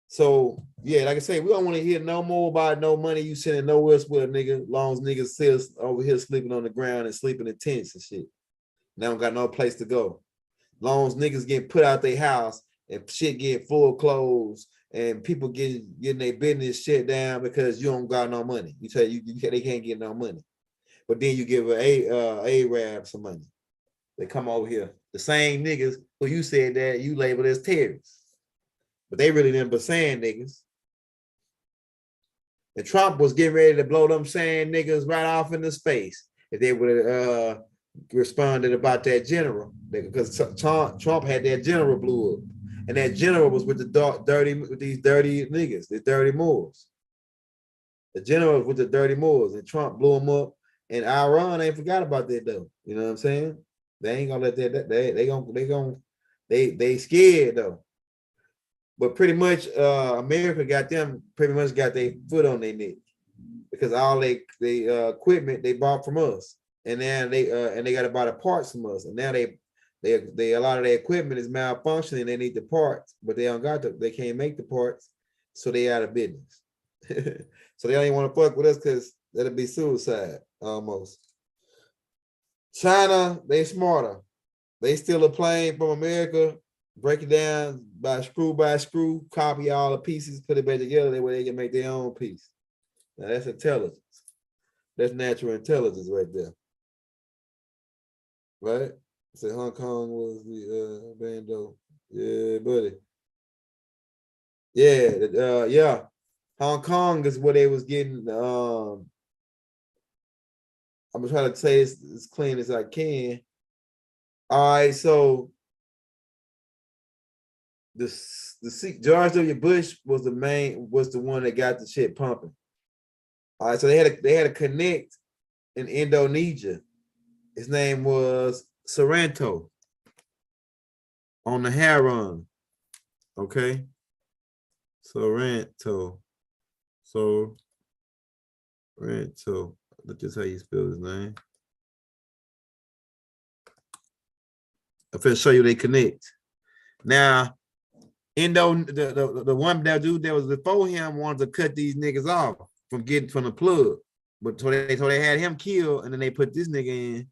So, yeah, like I say, we don't want to hear no more about no money you sending nowhere else with a nigga, long as niggas still over here sleeping on the ground and sleeping in tents and shit. They don't got no place to go. Long as niggas getting put out their house and shit getting full clothes and people getting their business shut down because you don't got no money. You tell they can't get no money. But then you give Arab some money. They come over here. The same niggas who you said that you labeled as terrorists. But they really them but saying niggas. And Trump was getting ready to blow them saying niggas right off into space. If they would responded about that general because Trump had that general blew up, and that general was with the with these dirty niggas, the dirty Moors. The general was with the dirty Moors, and Trump blew them up. And Iran ain't forgot about that though. You know what I'm saying? They ain't gonna let that. They scared though. But pretty much, America got them pretty much got their foot on their neck because all they equipment they bought from us, and then they got to buy the parts from us, and now they a lot of their equipment is malfunctioning. They need the parts, but they don't got they can't make the parts, so they out of business. So they don't even want to fuck with us because that'll be suicide almost. China, they smarter. They steal a plane from America, break it down by screw, copy all the pieces, put it back together. That way they can make their own piece. Now that's intelligence. That's natural intelligence right there. Right? So Hong Kong was the bando. Yeah, buddy. Yeah, yeah. Hong Kong is where they was getting. I'm gonna try to say this as clean as I can. All right, so the George W. Bush was the one that got the shit pumping. All right, so they had a connect in Indonesia. His name was Sorrento on the Harun. Okay, Sorrento. Look, just how you spell his name. I'm finna show you they connect. Now, the one that dude that was before him wanted to cut these niggas off from getting from the plug, but so they had him killed, and then they put this nigga in,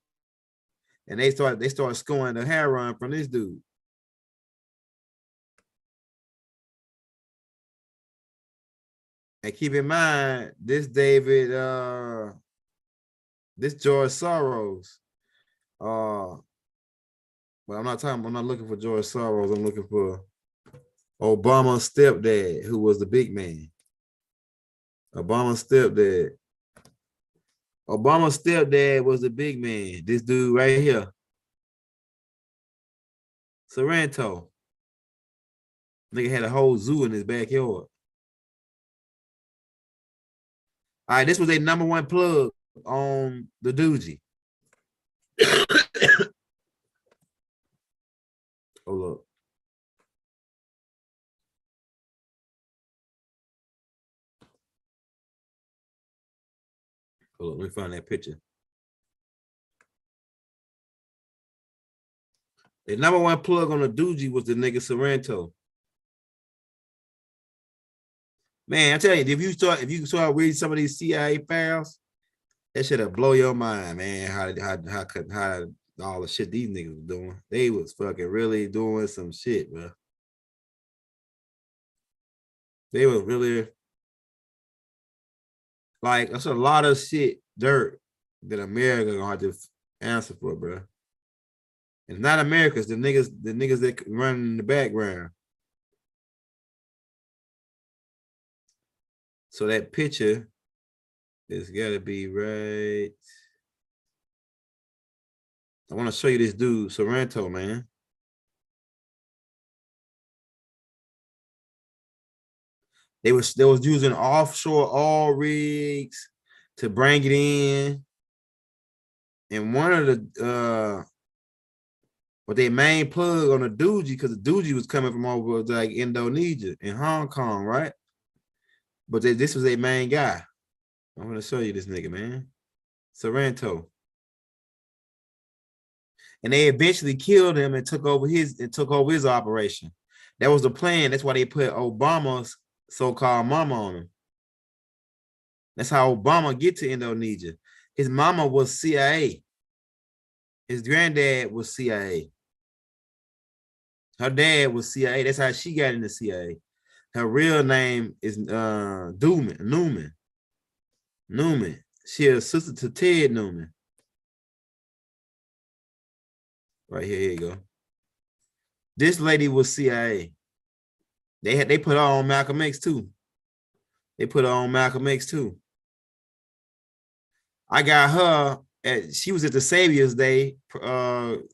and they started scoring the Harun from this dude. And keep in mind, this George Soros. But I'm not looking for George Soros. I'm looking for Obama's stepdad, who was the big man. Obama's stepdad was the big man. This dude right here. Sorrento. Nigga had a whole zoo in his backyard. All right, this was a #1 plug on the Doogie. Hold up. Hold up, let me find that picture. The #1 plug on the Doogie was the nigga Sorrento. Man, I tell you, if you start reading some of these CIA files, that shit'll blow your mind, man. How all the shit these niggas was doing. They was fucking really doing some shit, bro. They was really like, that's a lot of shit, dirt that America gonna have to answer for, bro. It's not America's the niggas that run in the background. So that picture is gotta be right. I want to show you this dude, Sorrento, man. They was using offshore oil rigs to bring it in. And one of the but their main plug on the Doogie, because the Doogie was coming from over like Indonesia and Hong Kong, right? But this was their main guy. I'm gonna show you this nigga, man. Sorrento. And they eventually killed him and took over his operation. That was the plan. That's why they put Obama's so-called mama on him. That's how Obama get to Indonesia. His mama was CIA. His granddad was CIA. Her dad was CIA. That's how she got into CIA. Her real name is Newman. She is sister to Ted Newman. Right here you go. This lady was CIA. They put her on Malcolm X too. I got her she was at the Savior's Day, at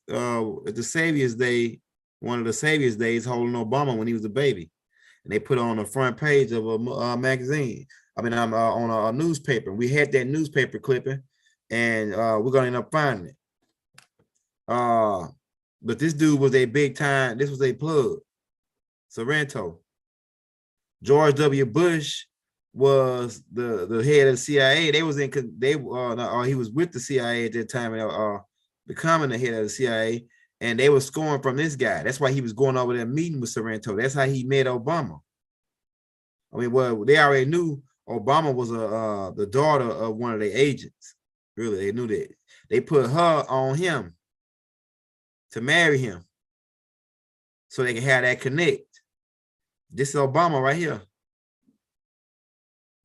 the Savior's Day, one of the Savior's Days, holding Obama when he was a baby, and they put it on the front page of a magazine. I mean, I'm on a newspaper. We had that newspaper clipping, and we're gonna end up finding it. But this dude was a big time. This was a plug. Sorrento. George W. Bush was the head of the CIA. They was in he was with the CIA at that time, becoming the head of the CIA, and they were scoring from this guy. That's why he was going over there meeting with Sorrento. That's how he met Obama. I mean, well, they already knew Obama was the daughter of one of their agents. Really, they knew that. They put her on him to marry him so they can have that connect. This is Obama right here.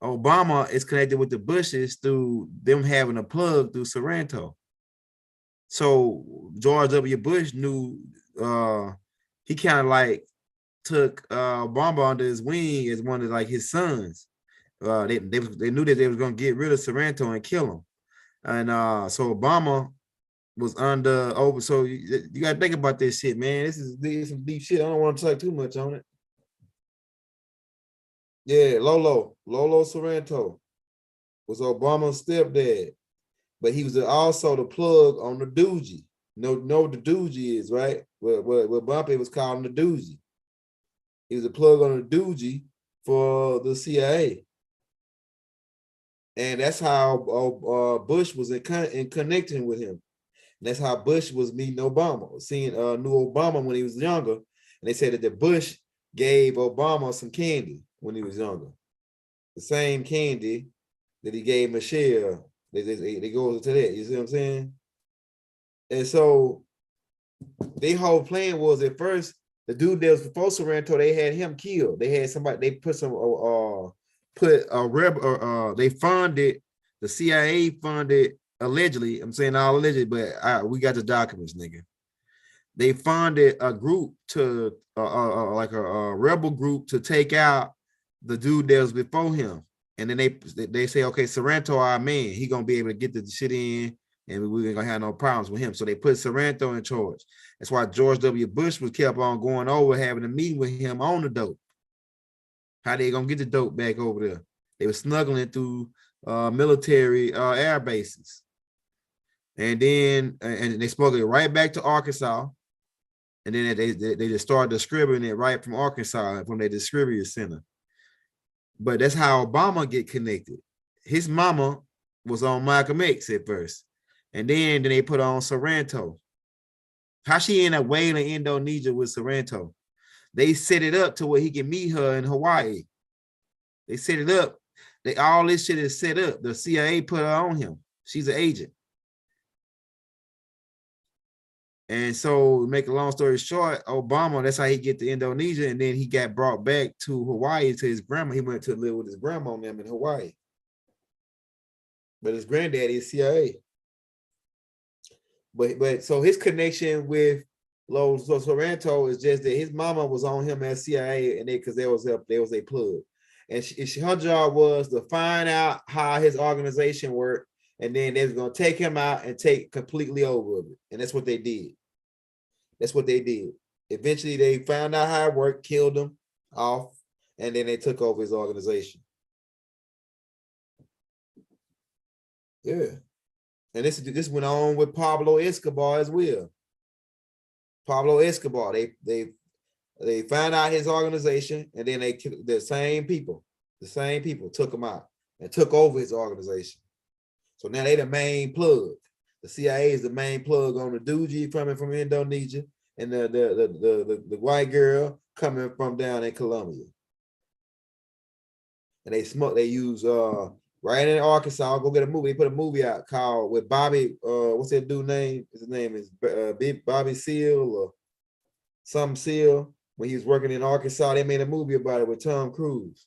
Obama is connected with the Bushes through them having a plug through Sorrento. So George W. Bush knew he kind of like took Obama under his wing as one of like his sons. They knew that they was gonna get rid of Sorrento and kill him, and so Obama was under over. So you gotta think about this shit, man. This is some deep shit. I don't want to talk too much on it. Yeah, Lolo Sorrento was Obama's stepdad, but he was also the plug on the Doogie. Know what the Doogie is, right? What Bumpy was calling the Doogie. He was a plug on the Doogie for the CIA. And that's how Bush was in connecting with him. And that's how Bush was meeting Obama, seeing knew Obama when he was younger. And they said that the Bush gave Obama some candy when he was younger. The same candy that he gave Michelle. They go to that. You see what I'm saying? And so their whole plan was at first, the dude that was before Sorrento, they had him killed. They had somebody, they put some put a rebel, they funded, the CIA funded, allegedly, I'm saying all allegedly, but we got the documents, nigga. They funded a group to like a rebel group to take out the dude that was before him. And then they say, okay, Sorrento, our man, he gonna be able to get the shit in, and we ain't gonna have no problems with him. So they put Sorrento in charge. That's why George W. Bush was kept on going over, having a meeting with him on the dope. How they gonna get the dope back over there? They were snuggling through military air bases. And then and they smuggled it right back to Arkansas. And then they just started distributing it right from Arkansas, from their distributor center. But that's how Obama get connected. His mama was on Malcolm X at first. And then they put on Sorrento. How she ended up whaling Indonesia with Sorrento? They set it up to where he can meet her in Hawaii. They set it up. All this shit is set up. The CIA put her on him. She's an agent. And so, make a long story short, Obama, that's how he get to Indonesia, and then he got brought back to Hawaii to his grandma. He went to live with his grandma and them in Hawaii. But his granddaddy is CIA. But so his connection with Sorrento is just that his mama was on him as CIA, and because there was a plug, and her job was to find out how his organization worked, and then they was gonna take him out and take completely over of it, and that's what they did. That's what they did. Eventually, they found out how it worked, killed him off, and then they took over his organization. Yeah. And this went on with Pablo Escobar as well. Pablo Escobar, they found out his organization, and then the same people took him out and took over his organization. So now they the main plug. The CIA is the main plug on the Doogie from Indonesia, and the white girl coming from down in Colombia. And they use right in Arkansas. I'll go get a movie. They put a movie out called with Bobby. What's that dude name? His name is Bobby Seale or some Seale. When he was working in Arkansas, they made a movie about it with Tom Cruise.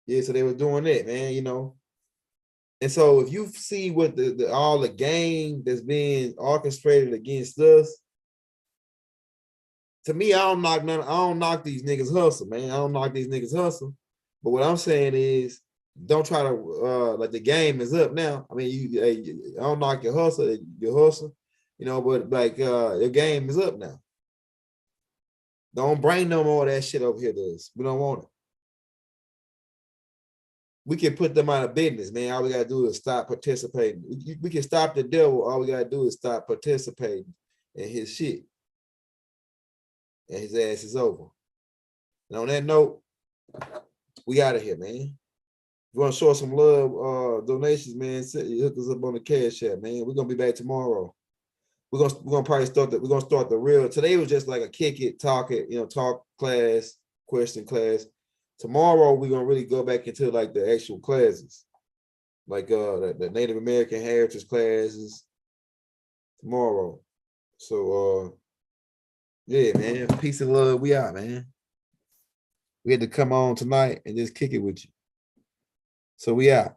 Yeah, so they were doing that, man. You know. And so if you see what all the game that's being orchestrated against us, to me, I don't knock these niggas hustle, man. I don't knock these niggas hustle. But what I'm saying is don't try to like the game is up now. I mean, I don't knock your hustle, but like your game is up now. Don't bring no more of that shit over here to us. We don't want it. We can put them out of business, man. All we gotta do is stop participating. We can stop the devil. All we gotta do is stop participating in his shit. And his ass is over. And on that note, we out of here, man. If you want to show us some love, donations, man, hook us up on the Cash App, man. We're gonna be back tomorrow. We're gonna probably start the real. Today was just like a kick it, talk it, talk class, question class. Tomorrow we're gonna really go back into like the actual classes, like the Native American heritage classes tomorrow. So yeah, man, peace and love. We out, man. We had to come on tonight and just kick it with you. So we out.